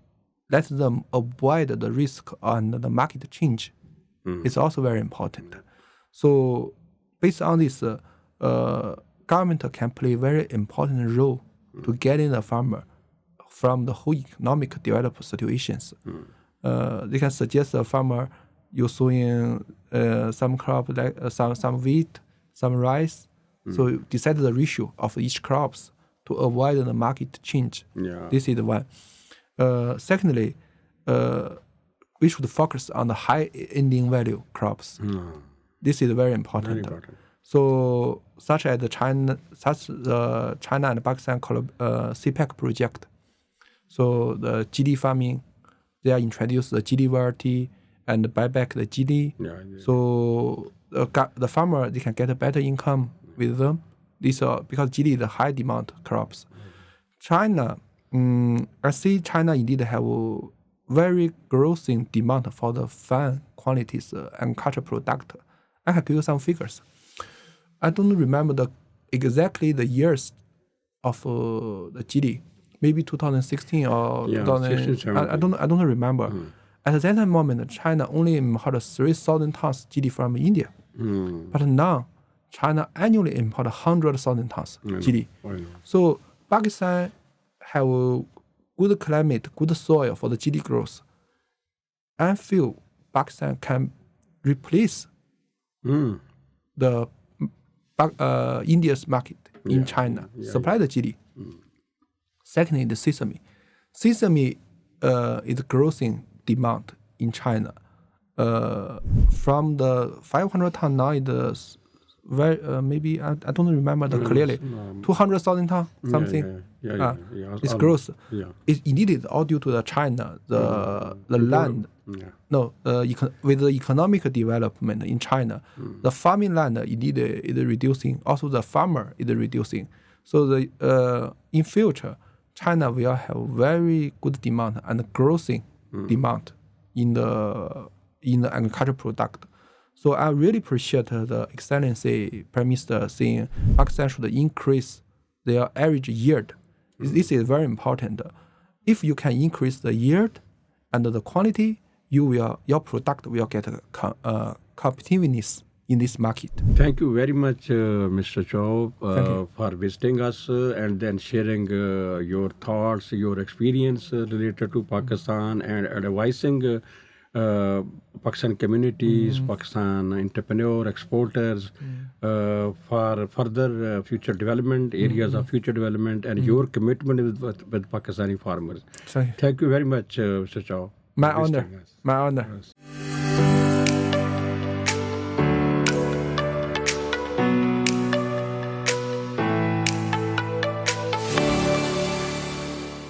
let them avoid the risk and the market change is also very important. So based on this, government can play a very important role to getting the farmer from the whole economic development situations. They can suggest the farmer you sowing some crop like some wheat, some rice. So decide the ratio of each crops to avoid the market change. This is the one. Secondly, we should focus on the high ending value crops. This is very important. So such as the China and Pakistan CPEC project. So the GD farming, they are introduced the GD variety and buy back the GD. So the farmer, they can get a better income with them. This because GD is a high demand crops. China, I see China indeed have a very growing demand for the fine qualities agricultural product. I can give you some figures. I don't remember exactly the years of the GD. Maybe 2016 or 2000. I don't remember. At that moment, China only imported 3,000 tons GD from India. But now, China annually import 100,000 tons GD. So Pakistan have a good climate, good soil for the GD growth. I feel Pakistan can replace the India's market in China, supply the GD. Secondly, the sesame. Sesame is growing demand in China. From the 500 ton now, it is maybe I don't remember clearly. 200,000 ton something. It's growth. It's indeed all due to the China, the land. No, with the economic development in China, the farming land indeed is reducing. Also, the farmer is reducing. So the in future, China will have very good demand and growing demand in the agricultural product. So I really appreciate the Excellency Prime Minister saying Pakistan should increase their average yield. This is very important. If you can increase the yield and the quantity, your product will get competitiveness in this market. Thank you very much, Mr. Chow, for visiting us and then sharing your thoughts, your experience related to Pakistan and advising Pakistan communities, Pakistan entrepreneur, exporters for further future development, areas of future development, and your commitment with Pakistani farmers. Thank you very much, Mr. Chow. My honor.